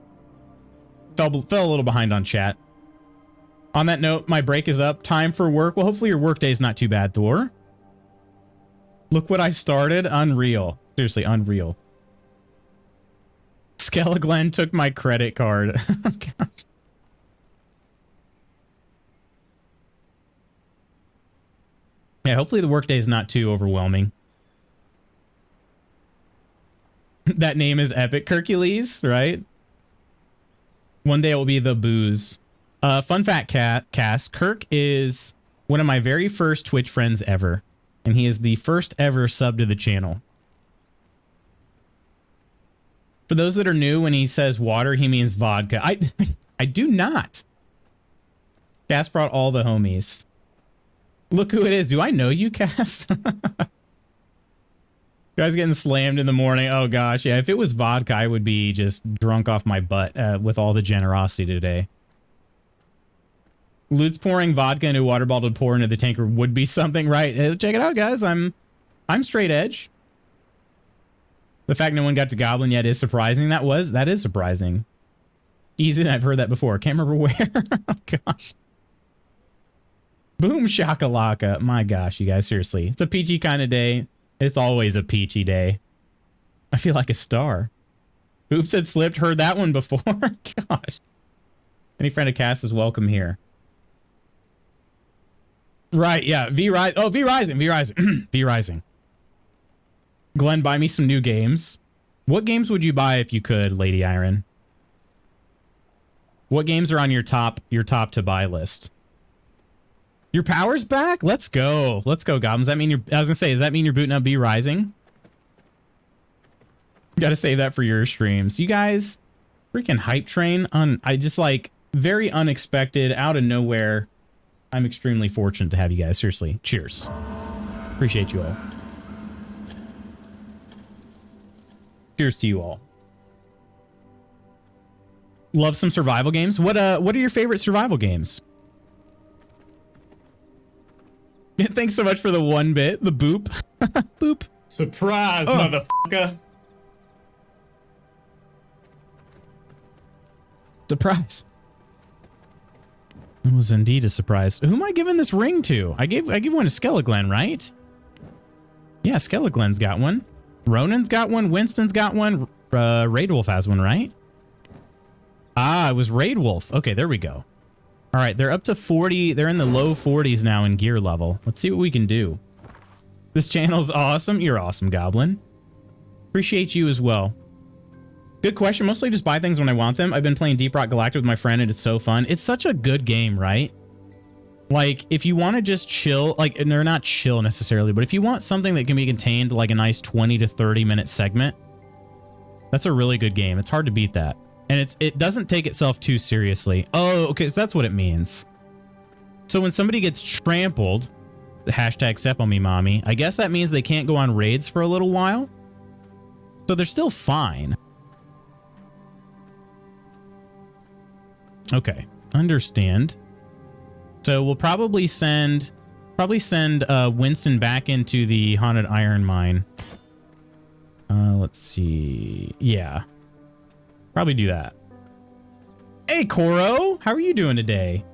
A: Fell a little behind on chat. On that note, my break is up. Time for work. Well, hopefully your work day is not too bad, Thor. Look what I started. Unreal. Seriously, unreal. Skeleglen took my credit card. Oh, gosh. Yeah, hopefully the workday is not too overwhelming. That name is epic. Hercules, right? One day it will be the booze. Fun fact, Cass. Kirk is one of my very first Twitch friends ever. And he is the first ever sub to the channel. For those that are new, when he says water, he means vodka. I do not. Cass brought all the homies. Look who it is. Do I know you, Cass? Guys getting slammed in the morning. Oh, gosh. Yeah, if it was vodka, I would be just drunk off my butt with all the generosity today. Loot's pouring vodka into a water bottle to pour into the tanker would be something, right? Check it out, guys. I'm I'm straight edge. The fact no one got to Goblin yet is surprising. That is surprising. Easy, I've heard that before. Can't remember where. Oh, gosh. Boom shakalaka. My gosh, you guys, seriously. It's a peachy kind of day. It's always a peachy day. I feel like a star. Oops, it slipped. Heard that one before. Gosh. Any friend of Cass is welcome here. Right, yeah. V-Rising. Oh, V-Rising. V-Rising. V-Rising. Glenn, buy me some new games. What games would you buy if you could, Lady Iron? What games are on your top to buy list? Your power's back? Let's go. Let's go, Goblins. That mean you're, I was gonna say, does that mean you're booting up V-Rising? Gotta save that for your streams. You guys, freaking hype train on, I just like, very unexpected, out of nowhere. I'm extremely fortunate to have you guys. Seriously. Cheers. Appreciate you all. Cheers to you all. Love some survival games. What are your favorite survival games? Thanks so much for the 1 bit. The boop. Boop.
C: Surprise, motherfucker.
A: Surprise. It was indeed a surprise. Who am I giving this ring to? I gave one to Skeleglen, right? Yeah, Skeleglen's got one. Ronan's got one. Winston's got one. Raidwolf has one, right? Ah, it was Raidwolf. Okay, there we go. All right, they're up to 40. They're in the low 40s now in gear level. Let's see what we can do. This channel's awesome. You're awesome, Goblin. Appreciate you as well. Good question. Mostly just buy things when I want them. I've been playing Deep Rock Galactic with my friend and it's so fun. It's such a good game, right? Like, if you want to just chill, like, and they're not chill necessarily, but if you want something that can be contained to like a nice 20 to 30 minute segment, that's a really good game. It's hard to beat that. And it doesn't take itself too seriously. Oh, okay, so that's what it means. So when somebody gets trampled, the hashtag step on me, mommy, I guess that means they can't go on raids for a little while. So they're still fine. Okay, understand. So we'll probably send Winston back into the haunted iron mine. Let's see. Yeah. Probably do that. Hey, Koro, how are you doing today?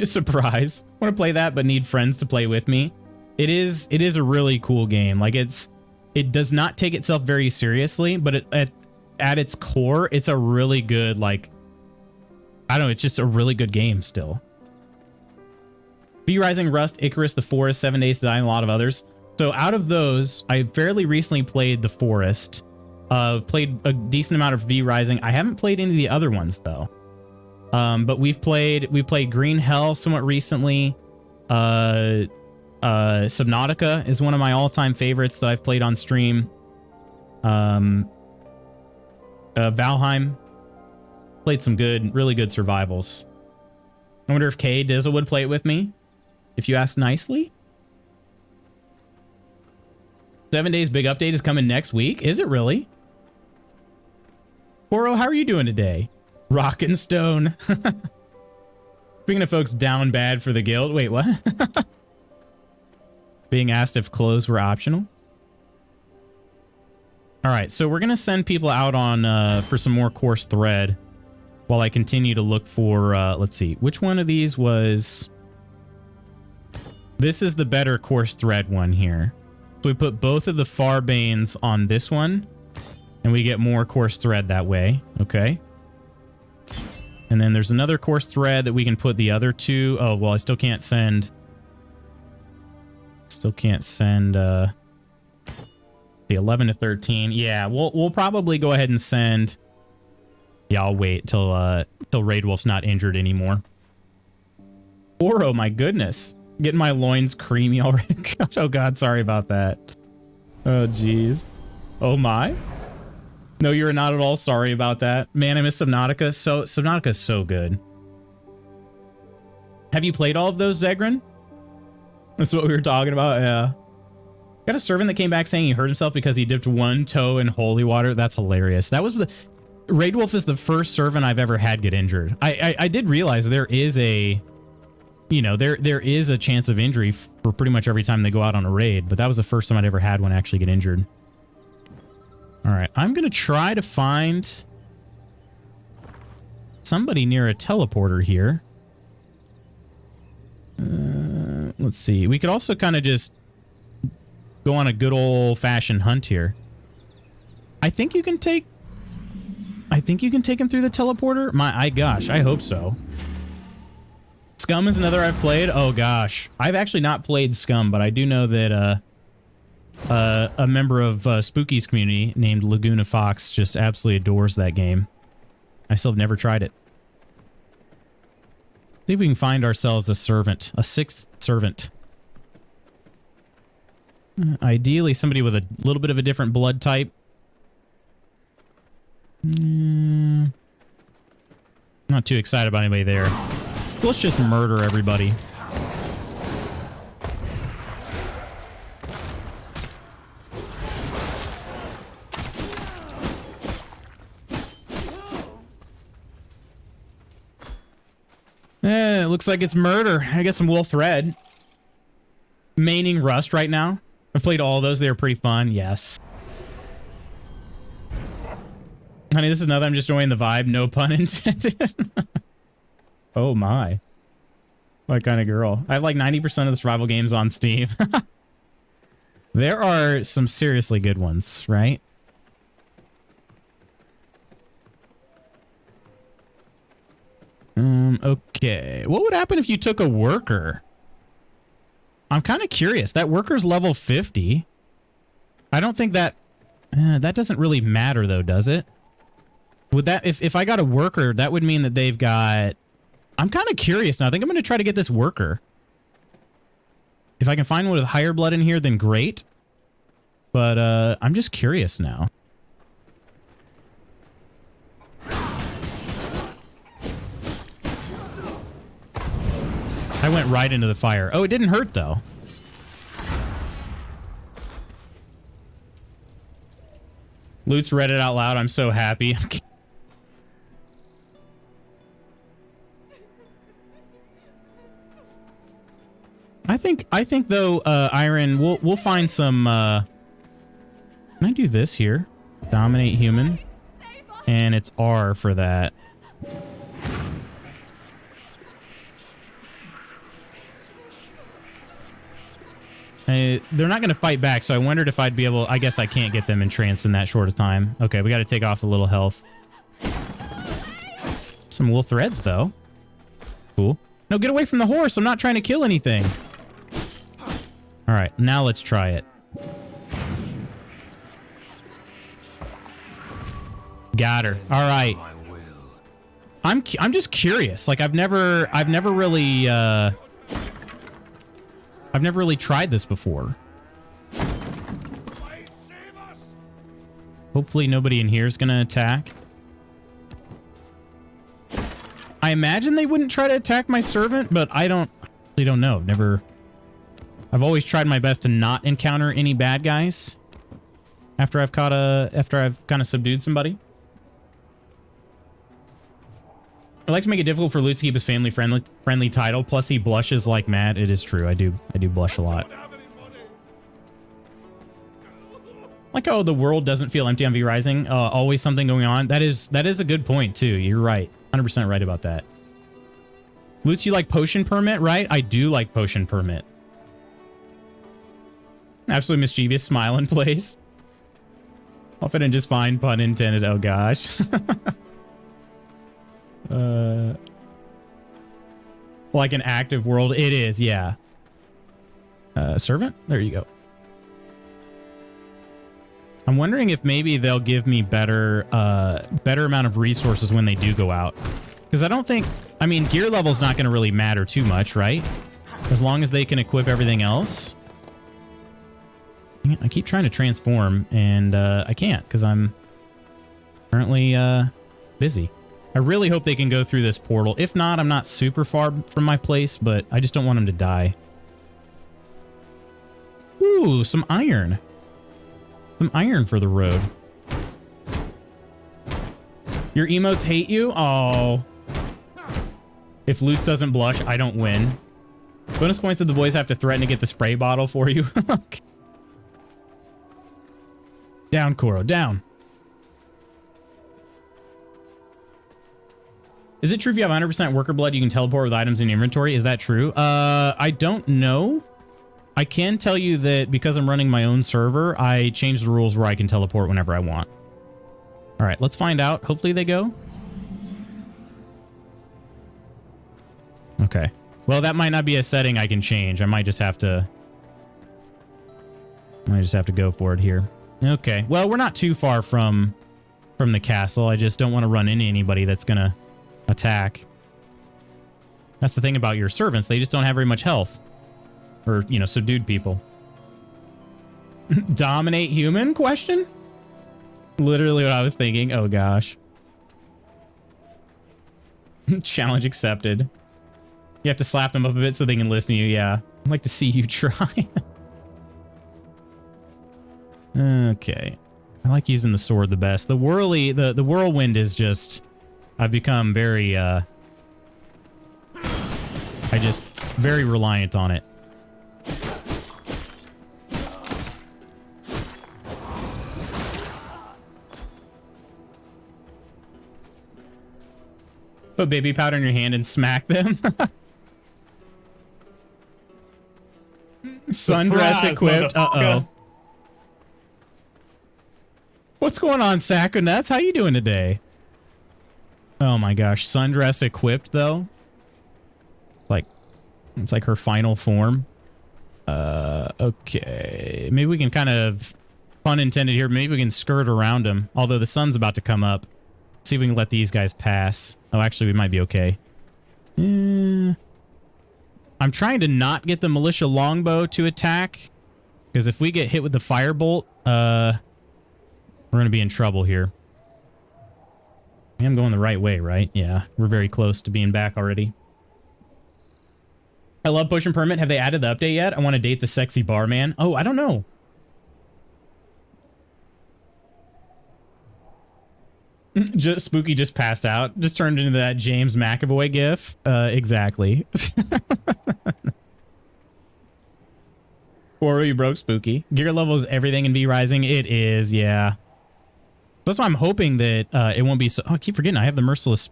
A: Surprise. Want to play that, but need friends to play with me. It is a really cool game. Like it does not take itself very seriously, but at its core, it's a really good, like, I don't know, it's just a really good game still. V-Rising, Rust, Icarus, The Forest, 7 Days to Die, and a lot of others. So out of those, I fairly recently played The Forest. Played a decent amount of V-Rising. I haven't played any of the other ones though. But we played Green Hell somewhat recently. Subnautica is one of my all-time favorites that I've played on stream. Valheim. Played some really good survivals. I wonder if Kay Dizzle would play it with me, if you ask nicely. 7 Days big update is coming next week. Is it really? Koro, how are you doing today? Rock and Stone. Speaking of folks down bad for the guild. Wait, what? Being asked if clothes were optional. All right, so we're going to send people out on for some more course thread while I continue to look for, let's see, which one of these was... This is the better course thread one here. So we put both of the Farbanes on this one, and we get more course thread that way. Okay. And then there's another course thread that we can put the other two. Oh, well, I still can't send... the 11 to 13. Yeah, we'll probably go ahead and send... Yeah, I'll wait till Raidwolf's not injured anymore. Oro, my goodness. Getting my loins creamy already. Gosh, oh God, sorry about that. Oh, geez. Oh, my. No, you're not at all sorry about that. Man, I miss Subnautica. Subnautica's so good. Have you played all of those, Zegrin? That's what we were talking about, yeah. Got a servant that came back saying he hurt himself because he dipped one toe in holy water. That's hilarious. That was the... Raidwolf is the first servant I've ever had get injured. I did realize there is a you know, there is a chance of injury for pretty much every time they go out on a raid, but that was the first time I'd ever had one actually get injured. All right, I'm going to try to find somebody near a teleporter here. Let's see. We could also kind of just go on a good old-fashioned hunt here. I think you can take him through the teleporter. Gosh, I hope so. Scum is another I've played. Oh gosh, I've actually not played Scum, but I do know that a member of Spooky's community named Laguna Fox just absolutely adores that game. I still have never tried it. See if we can find ourselves a servant, a 6th servant. Ideally, somebody with a little bit of a different blood type. Not too excited about anybody there. Let's just murder everybody. It looks like it's murder. I got some wool thread. Maining Rust right now. I've played all those. They were pretty fun. Yes. Honey, this is another. I'm just enjoying the vibe. No pun intended. Oh my. What kind of girl? I have like 90% of the survival games on Steam. There are some seriously good ones, right? Okay. What would happen if you took a worker? I'm kind of curious. That worker's level 50. I don't think that... that doesn't really matter though, does it? Would that... If I got a worker, that would mean that they've got... I'm kind of curious now. I think I'm going to try to get this worker. If I can find one with higher blood in here, then great. But I'm just curious now. I went right into the fire. Oh, it didn't hurt, though. Lutz read it out loud. I'm so happy. I think though, Iron, we'll find some. Can I do this here? Dominate human, and it's R for that. They're not going to fight back, so I wondered if I'd be able... I guess I can't get them entranced in that short of time. Okay, we got to take off a little health. Some wool threads, though. Cool. No, get away from the horse. I'm not trying to kill anything. All right, now let's try it. Got her. All right. I'm just curious. Like I've never really tried this before. Hopefully nobody in here is going to attack. I imagine they wouldn't try to attack my servant, but I don't know. I've always tried my best to not encounter any bad guys after I've kind of subdued somebody. I like to make it difficult for Lutz to keep his family friendly title. Plus, he blushes like mad. It is true. I do blush a lot. Like, oh, the world doesn't feel empty on V Rising. Always something going on. That is a good point too. You're right. 100% right about that. Lutz, you like Potion Permit, right? I do like Potion Permit. Absolutely mischievous smile in place. Often and just fine, pun intended. Oh gosh. Like an active world. It is, yeah. Servant? There you go. I'm wondering if maybe they'll give me better amount of resources when they do go out. Because I don't think... I mean, gear level's not going to really matter too much, right? As long as they can equip everything else. I keep trying to transform, and I can't because I'm currently busy. I really hope they can go through this portal. If not, I'm not super far from my place, but I just don't want them to die. Ooh, some iron. Some iron for the road. Your emotes hate you? Oh. If Lutz doesn't blush, I don't win. Bonus points if the boys have to threaten to get the spray bottle for you. Okay. Down, Koro, down. Is it true if you have 100% worker blood, you can teleport with items in your inventory? Is that true? I don't know. I can tell you that because I'm running my own server, I changed the rules where I can teleport whenever I want. All right, let's find out. Hopefully they go. Okay. Well, that might not be a setting I can change. I might just have to go for it here. Okay. Well, we're not too far from the castle. I just don't want to run into anybody that's going to attack. That's the thing about your servants. They just don't have very much health. Or, you know, subdued people. Dominate human? Question? Literally what I was thinking. Oh, gosh. Challenge accepted. You have to slap them up a bit so they can listen to you. Yeah. I'd like to see you try. Okay. I like using the sword the best. The whirlwind is just... I've become very, very reliant on it. Put baby powder in your hand and smack them. Sundress equipped. Uh-oh. What's going on, Sacronuts? How you doing today? Oh my gosh. Sundress equipped, though. Like, it's like her final form. Okay. Maybe we can kind of, pun intended here, maybe we can skirt around him. Although the sun's about to come up. See if we can let these guys pass. Oh, actually, we might be okay. I'm trying to not get the militia longbow to attack. Because if we get hit with the firebolt, we're going to be in trouble here. I'm going the right way, right? Yeah, we're very close to being back already. I love Potion Permit. Have they added the update yet? I want to date the sexy barman. Oh, I don't know. Spooky just passed out. Just turned into that James McAvoy gif. Exactly. Or you broke Spooky. Gear level is everything in V Rising. It is, yeah. That's why I'm hoping that it won't be so... Oh, I keep forgetting I have the Merciless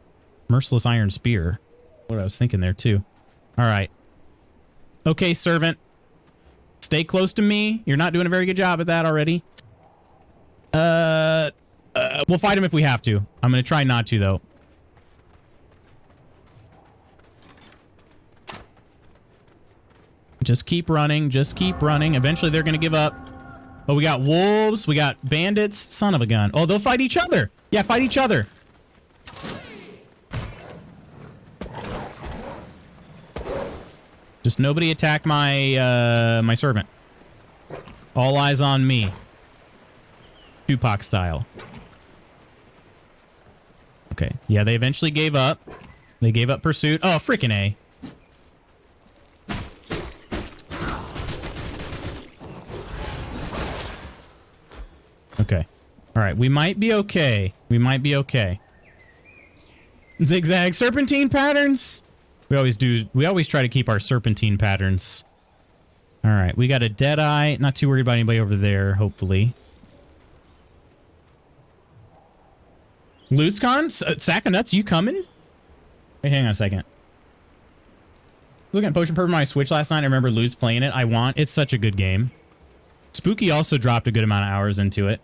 A: Iron Spear. What I was thinking there, too. All right. Okay, servant. Stay close to me. You're not doing a very good job at that already. We'll fight him if we have to. I'm going to try not to, though. Just keep running. Just keep running. Eventually, they're going to give up. Oh, we got wolves. We got bandits. Son of a gun. Oh, they'll fight each other. Yeah, fight each other. Just nobody attack my my servant. All eyes on me. Tupac style. Okay. Yeah, they eventually gave up. They gave up pursuit. Oh, freaking A. Okay. All right. We might be okay. We might be okay. Zigzag serpentine patterns. We always do. We always try to keep our serpentine patterns. All right. We got a dead eye. Not too worried about anybody over there, hopefully. LootsCon? Sack of Nuts, you coming? Wait, hang on a second. Looking at Potion Purple on my Switch last night. I remember Loots playing it. It's such a good game. Spooky also dropped a good amount of hours into it.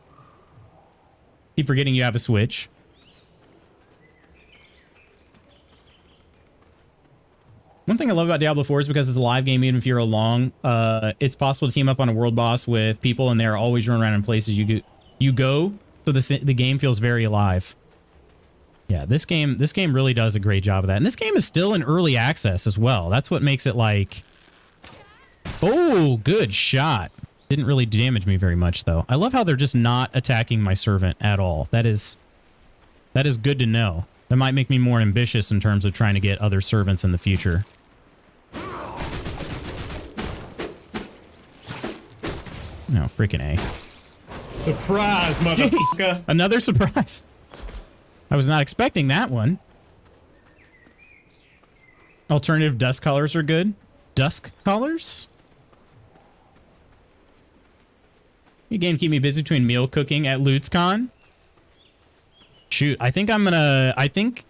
A: Keep forgetting you have a Switch. One thing I love about Diablo 4 is because it's a live game, even if you're alone, it's possible to team up on a world boss with people, and they're always running around in places you go, so the game feels very alive. Yeah, this game really does a great job of that. And this game is still in early access as well. That's what makes it like... Oh, good shot. Didn't really damage me very much, though. I love how they're just not attacking my servant at all. That is good to know. That might make me more ambitious in terms of trying to get other servants in the future. No, freaking A.
C: Surprise, motherfucker.
A: Jeez, another surprise. I was not expecting that one. Alternative dust colors are good. Dusk Colors. You game keep me busy between meal cooking at LootsCon. Shoot, I think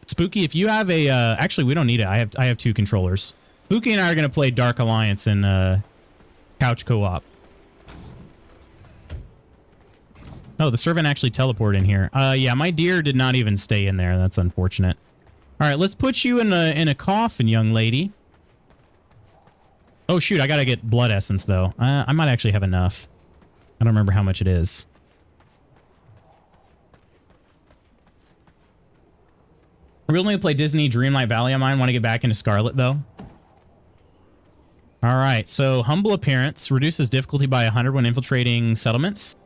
A: Spooky, if you have a actually we don't need it. I have 2 controllers. Spooky and I are gonna play Dark Alliance and couch co-op. Oh, the servant actually teleported in here. Yeah, my deer did not even stay in there. That's unfortunate. All right, let's put you in a coffin, young lady. Oh shoot, I gotta get blood essence though. I might actually have enough. I don't remember how much it is. I really want to play Disney Dreamlight Valley on mine. Want to get back into Scarlet though. All right, so humble appearance reduces difficulty by 100 when infiltrating settlements.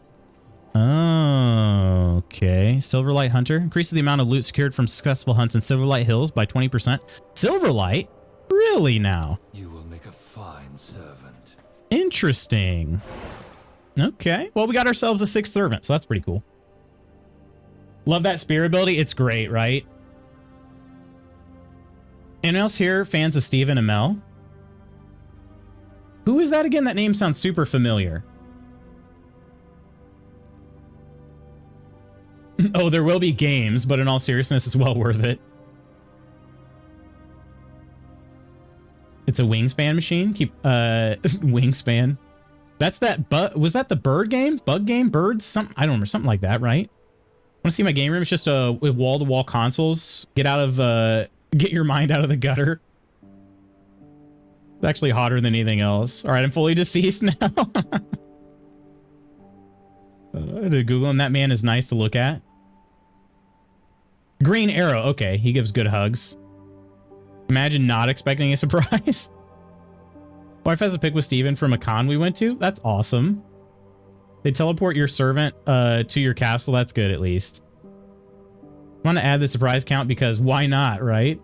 A: Oh, okay. Silverlight Hunter increases the amount of loot secured from successful hunts in Silverlight Hills by 20%. Silverlight? Really now?
D: You will make a fine servant.
A: Interesting. Okay. Well, we got ourselves a 6th servant, so that's pretty cool. Love that spear ability. It's great, right? Anyone else here fans of Steven and Mel? Who is that again? That name sounds super familiar. Oh, there will be games, but in all seriousness, it's well worth it. It's a wingspan machine. Keep wingspan. That's that. But was that the bird game? Bug game? Birds? Something. I don't remember. Something like that, right? Want to see my game room? It's just with wall-to-wall consoles. Get your mind out of the gutter. It's actually hotter than anything else. All right, I'm fully deceased now. To Google, and that man is nice to look at. Green Arrow. Okay, he gives good hugs. Imagine not expecting a surprise. Wife has a pic with Steven from a con we went to. That's awesome. They teleport your servant to your castle. That's good, at least. I want to add the surprise count because why not, right?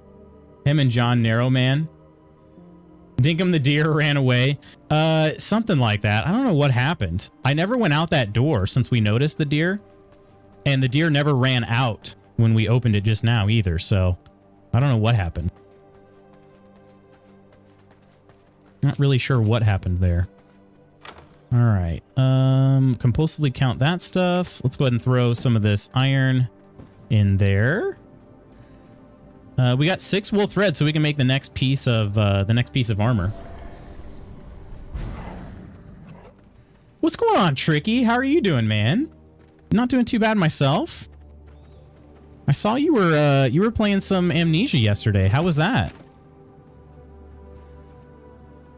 A: Him and John Narrowman. Dinkum the deer ran away. Something like that. I don't know what happened. I never went out that door since we noticed the deer. And the deer never ran out when we opened it just now either. So I don't know what happened. Not really sure what happened there. All right. Compulsively count that stuff. Let's go ahead and throw some of this iron in there. We got 6 wool thread, so we can make the next piece of armor. What's going on, Tricky? How are you doing, man? Not doing too bad myself. I saw you were playing some Amnesia yesterday. How was that?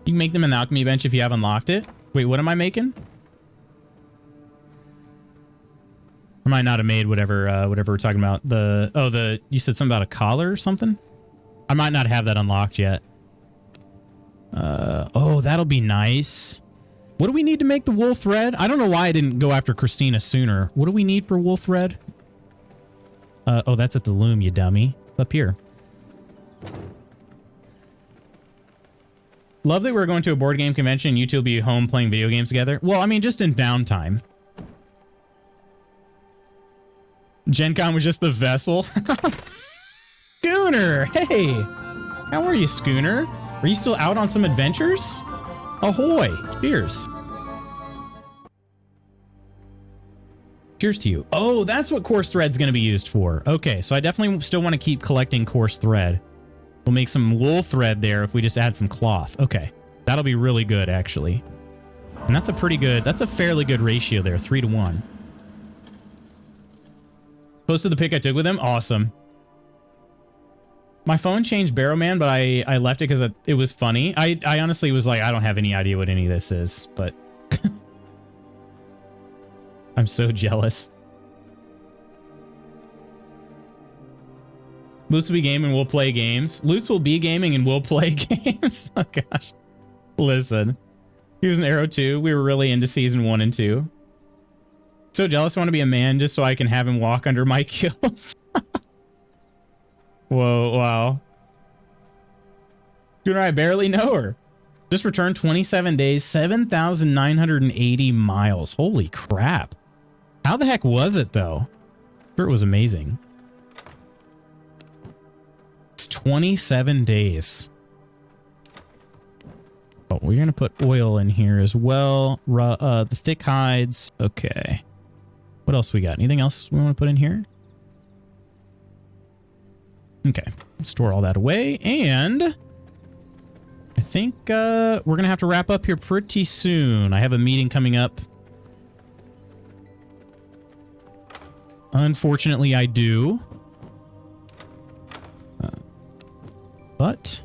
A: You can make them an alchemy bench if you have unlocked it. Wait, what am I making? I might not have made whatever we're talking about. You said something about a collar or something? I might not have that unlocked yet. Oh, that'll be nice. What do we need to make the wool thread? I don't know why I didn't go after Christina sooner. What do we need for wool thread? Oh, that's at the loom, you dummy. It's up here. Love that we're going to a board game convention and you two will be home playing video games together. Well, I mean, just in downtime. Gen Con was just the vessel. Schooner! Hey! How are you, Schooner? Are you still out on some adventures? Ahoy! Cheers. Cheers to you. Oh, that's what coarse thread's going to be used for. Okay, so I definitely still want to keep collecting coarse thread. We'll make some wool thread there if we just add some cloth. Okay, that'll be really good, actually. And that's a fairly good ratio there, 3 to 1. Posted the pic I took with him. Awesome. My phone changed Barrowman, but I left it because it was funny. I honestly was like, I don't have any idea what any of this is, but I'm so jealous. Lutz will be gaming, we'll play games. Lutz will be gaming and we'll play games. Oh gosh. Listen. He was an Arrow 2. We were really into season 1 and 2. So jealous I want to be a man just so I can have him walk under my kills. Whoa, wow. Dude, I barely know her. Just returned 27 days, 7,980 miles. Holy crap. How the heck was it though? Sure, it was amazing. It's 27 days. Oh, we're going to put oil in here as well. The thick hides. Okay. What else we got? Anything else we want to put in here? Okay. Store all that away. And I think we're going to have to wrap up here pretty soon. I have a meeting coming up. Unfortunately, I do. But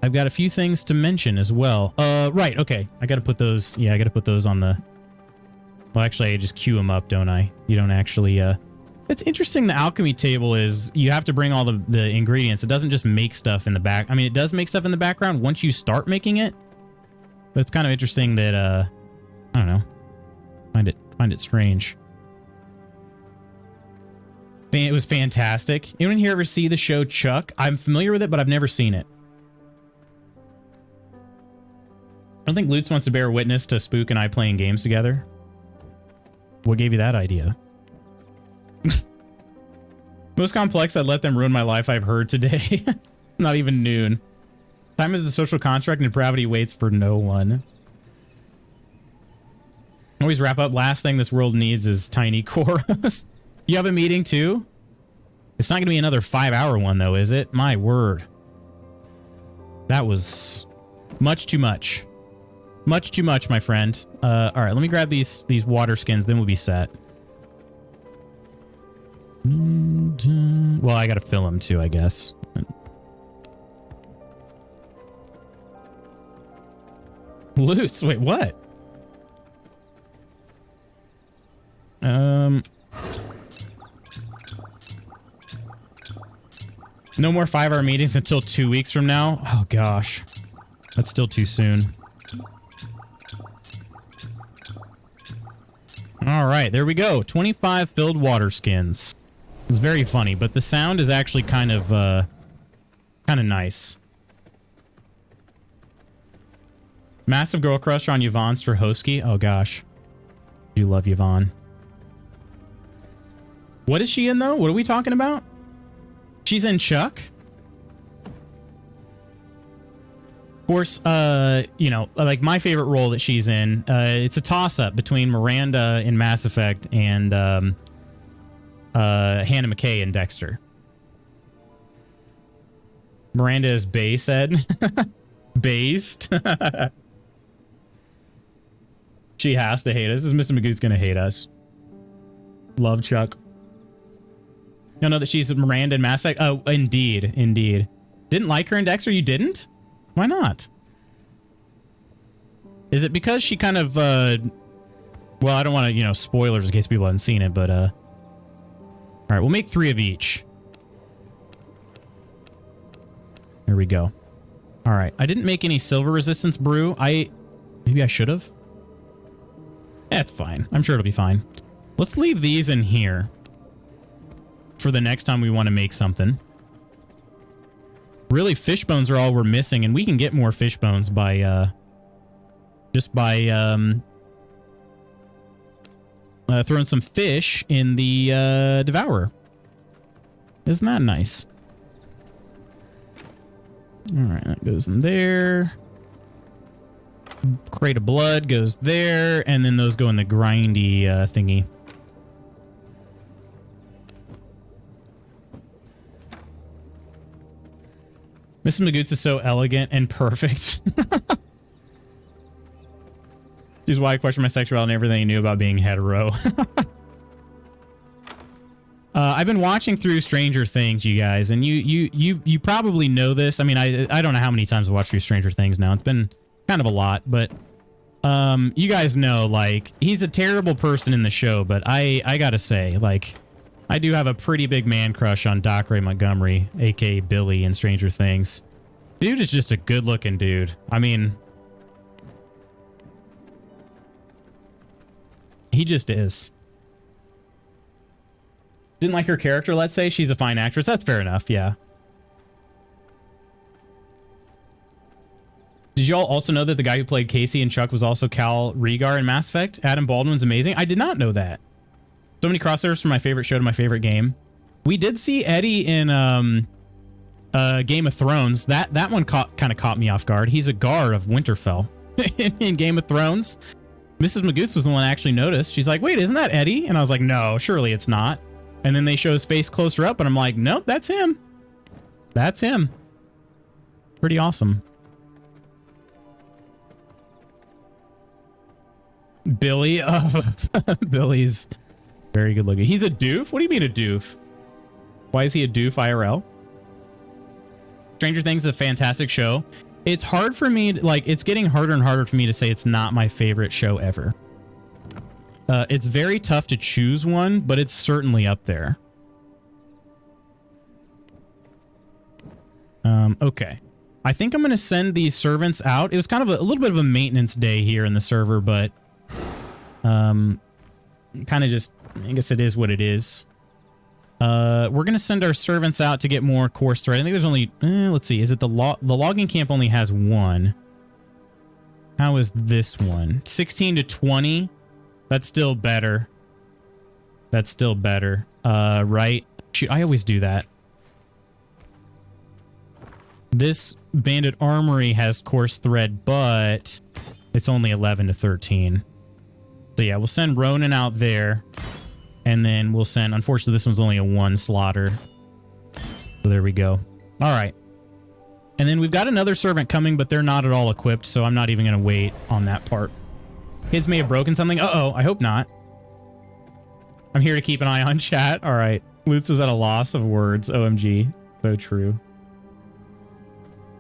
A: I've got a few things to mention as well. Right. Okay. I got to put those. Yeah, I got to put those on the. Well, actually, I just queue them up, don't I? You don't actually. It's interesting. The alchemy table is you have to bring all the ingredients. It doesn't just make stuff in the back. I mean, it does make stuff in the background once you start making it. But it's kind of interesting that I don't know. Find it strange. It was fantastic. Anyone here ever see the show Chuck? I'm familiar with it, but I've never seen it. I don't think Lutz wants to bear witness to Spook and I playing games together. What gave you that idea? Most complex, I'd let them ruin my life, I've heard today. Not even noon. Time is a social construct and depravity waits for no one. Always wrap up. Last thing this world needs is tiny chorus. You have a meeting too? It's not going to be another 5-hour one though, is it? My word. That was much too much. Much too much, my friend. All right, let me grab these water skins, then we'll be set. Well, I got to fill them too, I guess. Loose. Wait, what? No more 5-hour meetings until 2 weeks from now. Oh gosh, that's still too soon. All right, there we go. 25 filled water skins. It's very funny, but the sound is actually kind of nice. Massive girl crush on Yvonne Strahovski. Oh gosh, I do love Yvonne. What is she in though? What are we talking about? She's in Chuck. Of course, you know, like my favorite role that she's in, it's a toss-up between Miranda in Mass Effect and Hannah McKay in Dexter. Miranda is base, Ed. Based. She has to hate us. Mr. Magoo's gonna hate us. Love Chuck. You know that she's Miranda in Mass Effect? Oh, indeed. Indeed. Didn't like her in Dexter? You didn't? Why not? Is it because she kind of, well, I don't want to, you know, spoilers in case people haven't seen it, but, all right, we'll make 3 of each. There we go. All right. I didn't make any silver resistance brew. Maybe I should have. That's fine. I'm sure it'll be fine. Let's leave these in here for the next time we want to make something. Really, fish bones are all we're missing, and we can get more fish bones by just by throwing some fish in the devourer. Isn't that nice? All right, that goes in there. Crate of blood goes there, and then those go in the grindy thingy. Mrs. Magoots is so elegant and perfect. She's why I question my sexuality and everything I knew about being hetero. I've been watching through Stranger Things, you guys, and you probably know this. I mean, I don't know how many times I've watched through Stranger Things now. It's been kind of a lot, but you guys know, like, he's a terrible person in the show, but I gotta say, like, I do have a pretty big man crush on Doc Ray Montgomery, aka Billy in Stranger Things. Dude is just a good-looking dude. I mean, he just is. Didn't like her character, let's say. She's a fine actress. That's fair enough, yeah. Did y'all also know that the guy who played Casey and Chuck was also Cal Rhaegar in Mass Effect? Adam Baldwin's amazing. I did not know that. So many crossovers from my favorite show to my favorite game. We did see Eddie in Game of Thrones. That one kind of caught me off guard. He's a guard of Winterfell in Game of Thrones. Mrs. Magoots was the one I actually noticed. She's like, wait, isn't that Eddie? And I was like, no, surely it's not. And then they show his face closer up, and I'm like, nope, that's him. That's him. Pretty awesome. Billy. Billy's very good looking. He's a doof? What do you mean a doof? Why is he a doof IRL? Stranger Things is a fantastic show. It's hard for me, it's getting harder and harder for me to say it's not my favorite show ever. It's very tough to choose one, but it's certainly up there. Okay. I think I'm going to send these servants out. It was kind of a little bit of a maintenance day here in the server, but kind of just, I guess it is what it is. We're going to send our servants out to get more course thread. I think there's only, let's see, is it the logging camp only has one? How is this one? 16 to 20? That's still better. That's still better. Right? Shoot, I always do that. This Bandit Armory has course thread, but it's only 11 to 13. So yeah, we'll send Ronan out there. And then we'll send, unfortunately, this one's only a 1 slaughter. So there we go. All right. And then we've got another servant coming, but they're not at all equipped, so I'm not even going to wait on that part. Kids may have broken something. Uh-oh, I hope not. I'm here to keep an eye on chat. All right. Lutz was at a loss of words. OMG. So true.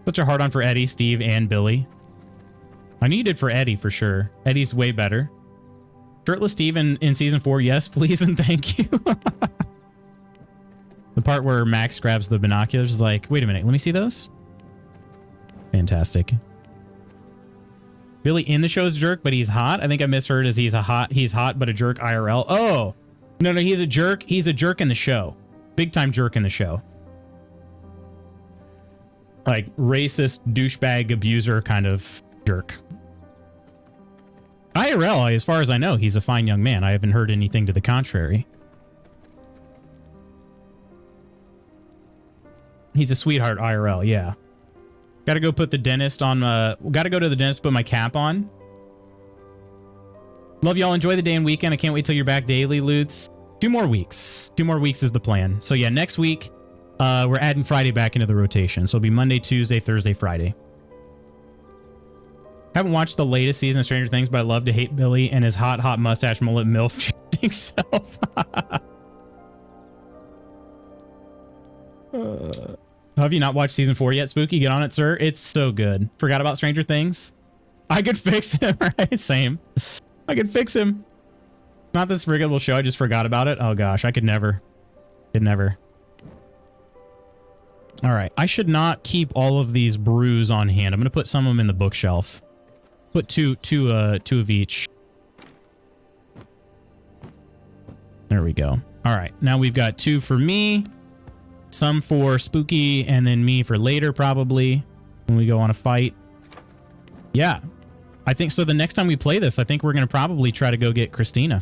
A: Such a hard on for Eddie, Steve, and Billy. I knew you did for Eddie, for sure. Eddie's way better. Shirtless Steve in season 4, yes, please and thank you. The part where Max grabs the binoculars is like, wait a minute, let me see those. Fantastic. Billy in the show is a jerk, but he's hot. I think I misheard as he's hot, but a jerk IRL. Oh, no, he's a jerk. He's a jerk in the show. Big time jerk in the show. Like racist, douchebag, abuser kind of jerk. IRL, as far as I know, he's a fine young man. I haven't heard anything to the contrary. He's a sweetheart IRL, yeah. Gotta go put the dentist on, gotta go to the dentist, put my cap on. Love y'all. Enjoy the day and weekend. I can't wait till you're back daily, Lutz. 2 more weeks. 2 more weeks is the plan. So yeah, next week, we're adding Friday back into the rotation. So it'll be Monday, Tuesday, Thursday, Friday. Haven't watched the latest season of Stranger Things, but I love to hate Billy and his hot mustache mullet MILF chasing self. Have you not watched season 4 yet, Spooky? Get on it, sir. It's so good. Forgot about Stranger Things? I could fix him, right? Same. I could fix him. Not this forgettable show. I just forgot about it. Oh gosh, I could never. Could never. All right. I should not keep all of these brews on hand. I'm going to put some of them in the bookshelf. Put two of each. There we go. All right. Now we've got 2 for me, some for Spooky, and then me for later, probably, when we go on a fight. Yeah. I think so. The next time we play this, I think we're going to probably try to go get Christina.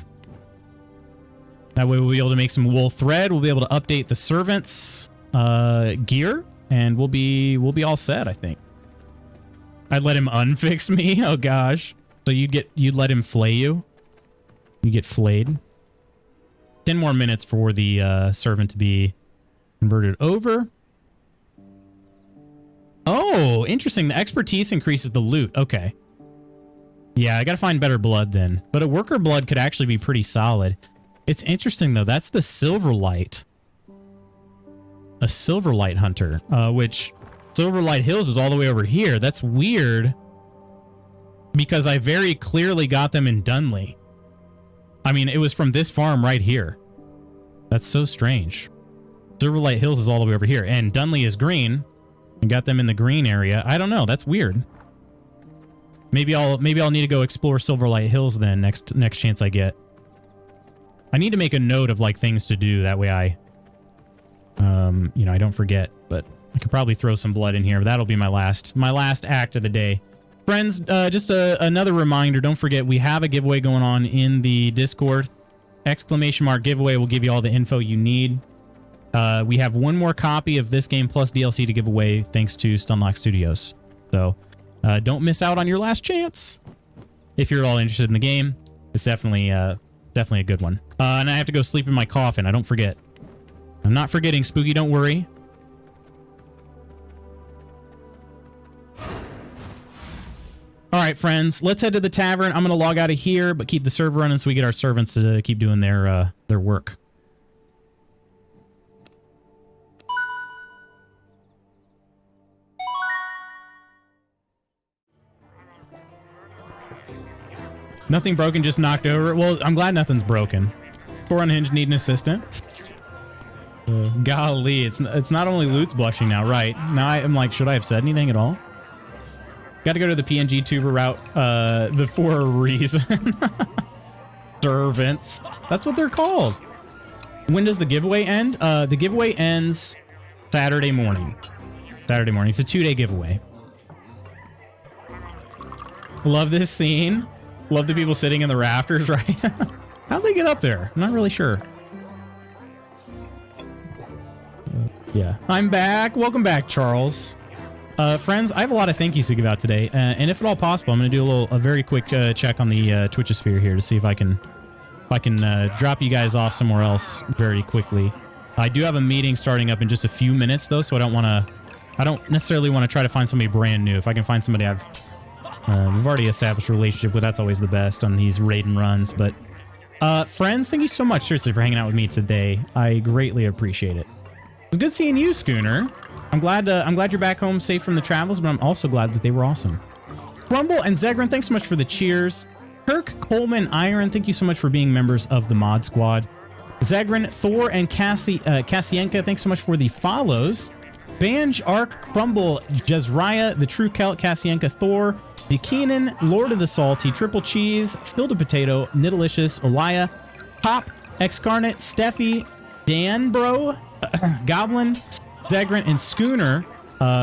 A: That way we'll be able to make some wool thread. We'll be able to update the servants' gear, and we'll be all set, I think. I'd let him unfix me. Oh gosh. So you'd let him flay you? You get flayed. 10 more minutes for the servant to be converted over. Oh, interesting. The expertise increases the loot. Okay. Yeah, I gotta find better blood then. But a worker blood could actually be pretty solid. It's interesting though. That's the Silverlight. A Silverlight hunter, which Silverlight Hills is all the way over here. That's weird because I very clearly got them in Dunley. I mean, it was from this farm right here. That's so strange. Silverlight Hills is all the way over here, and Dunley is green. And got them in the green area. I don't know. That's weird. Maybe I'll need to go explore Silverlight Hills then next chance I get. I need to make a note of like things to do. That way I, you know, I don't forget. But I could probably throw some blood in here. That'll be my last act of the day. Friends, just another reminder. Don't forget we have a giveaway going on in the Discord. ! Giveaway will give you all the info you need. We have one more copy of this game plus DLC to give away thanks to Stunlock Studios. So don't miss out on your last chance. If you're all interested in the game, it's definitely a good one. And I have to go sleep in my coffin. I don't forget. I'm not forgetting, Spooky. Don't worry. All right, friends, let's head to the tavern. I'm going to log out of here, but keep the server running so we get our servants to keep doing their work. Nothing broken, just knocked over. Well, I'm glad nothing's broken. Poor Unhinged need an assistant. Golly, it's not only Loot's blushing now, right? Now I'm like, should I have said anything at all? Got to go to the PNG tuber route for a reason. Servants. That's what they're called. When does the giveaway end? The giveaway ends Saturday morning. Saturday morning. It's a 2-day giveaway. Love this scene. Love the people sitting in the rafters, right? How'd they get up there? I'm not really sure. Yeah. I'm back. Welcome back, Charles. Friends, I have a lot of thank yous to give out today. And if at all possible, I'm going to do a very quick check on the Twitchosphere here to see if I can drop you guys off somewhere else very quickly. I do have a meeting starting up in just a few minutes, though, so I don't necessarily want to try to find somebody brand new. If I can find somebody we've already established a relationship with, that's always the best on these raid and runs. But friends, thank you so much, seriously, for hanging out with me today. I greatly appreciate it. It's good seeing you, Schooner. I'm glad you're back home safe from the travels, but I'm also glad that they were awesome. Rumble and Zegran, thanks so much for the cheers. Kirk, Coleman, Iron, thank you so much for being members of the mod squad. Zegran, Thor, and Kasienka, thanks so much for the follows. Banj, Ark, Crumble, Jezraya, The True Celt, Kasienka, Thor, Dekeenan, Lord of the Salty, Triple Cheese, Filled a Potato, Nidalicious, Olaya, Pop, Excarnate, Steffi, Dan Bro, Goblin, Zegran, and Schooner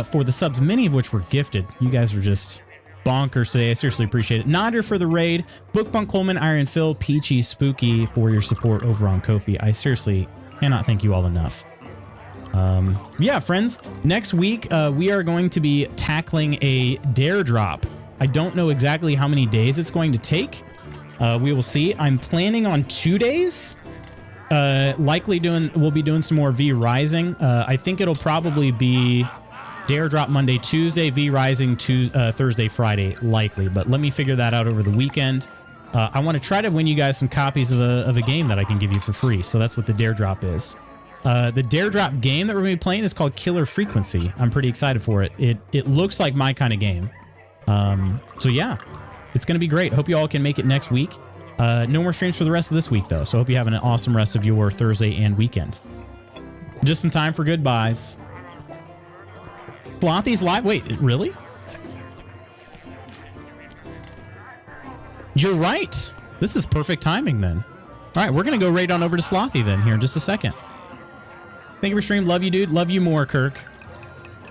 A: for the subs, many of which were gifted. You guys are just bonkers today. I seriously appreciate it. Nodder for the raid, Bookbunk, Coleman, Iron Phil, Peachy, Spooky for your support over on Ko-fi. I seriously cannot thank you all enough. Yeah, friends, next week we are going to be tackling a dare drop. I don't know exactly how many days it's going to take. We will see. I'm planning on 2 days. We'll be doing some more V Rising. I think it'll probably be dare drop Monday, Tuesday, V Rising Thursday, Friday, likely. But let me figure that out over the weekend. I want to try to win you guys some copies of a game that I can give you for free. So that's what the dare drop is. The dare drop game that we're going to be playing is called Killer Frequency. I'm pretty excited for it. It looks like my kind of game. So yeah, it's going to be great. Hope you all can make it next week. No more streams for the rest of this week, though. So hope you have an awesome rest of your Thursday and weekend. Just in time for goodbyes. Slothy's live? Wait, really? You're right. This is perfect timing then. All right, we're going to go right on over to Slothy then here in just a second. Thank you for stream. Love you, dude. Love you more, Kirk.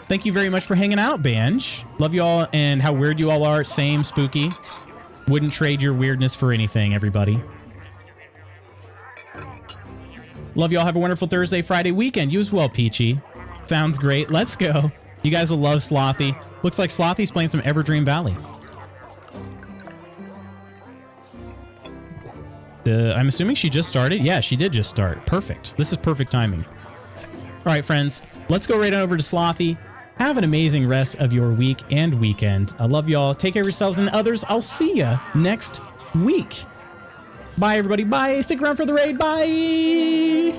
A: Thank you very much for hanging out, Banj. Love you all and how weird you all are. Same, Spooky. Wouldn't trade your weirdness for anything, everybody. Love you all. Have a wonderful Thursday, Friday weekend. You as well, Peachy. Sounds great. Let's go. You guys will love Slothy. Looks like Slothy's playing some Everdream Valley. I'm assuming she just started. Yeah, she did just start. Perfect. This is perfect timing. All right, friends. Let's go right on over to Slothy. Have an amazing rest of your week and weekend. I love y'all. Take care of yourselves and others. I'll see ya next week. Bye, everybody. Bye. Stick around for the raid. Bye.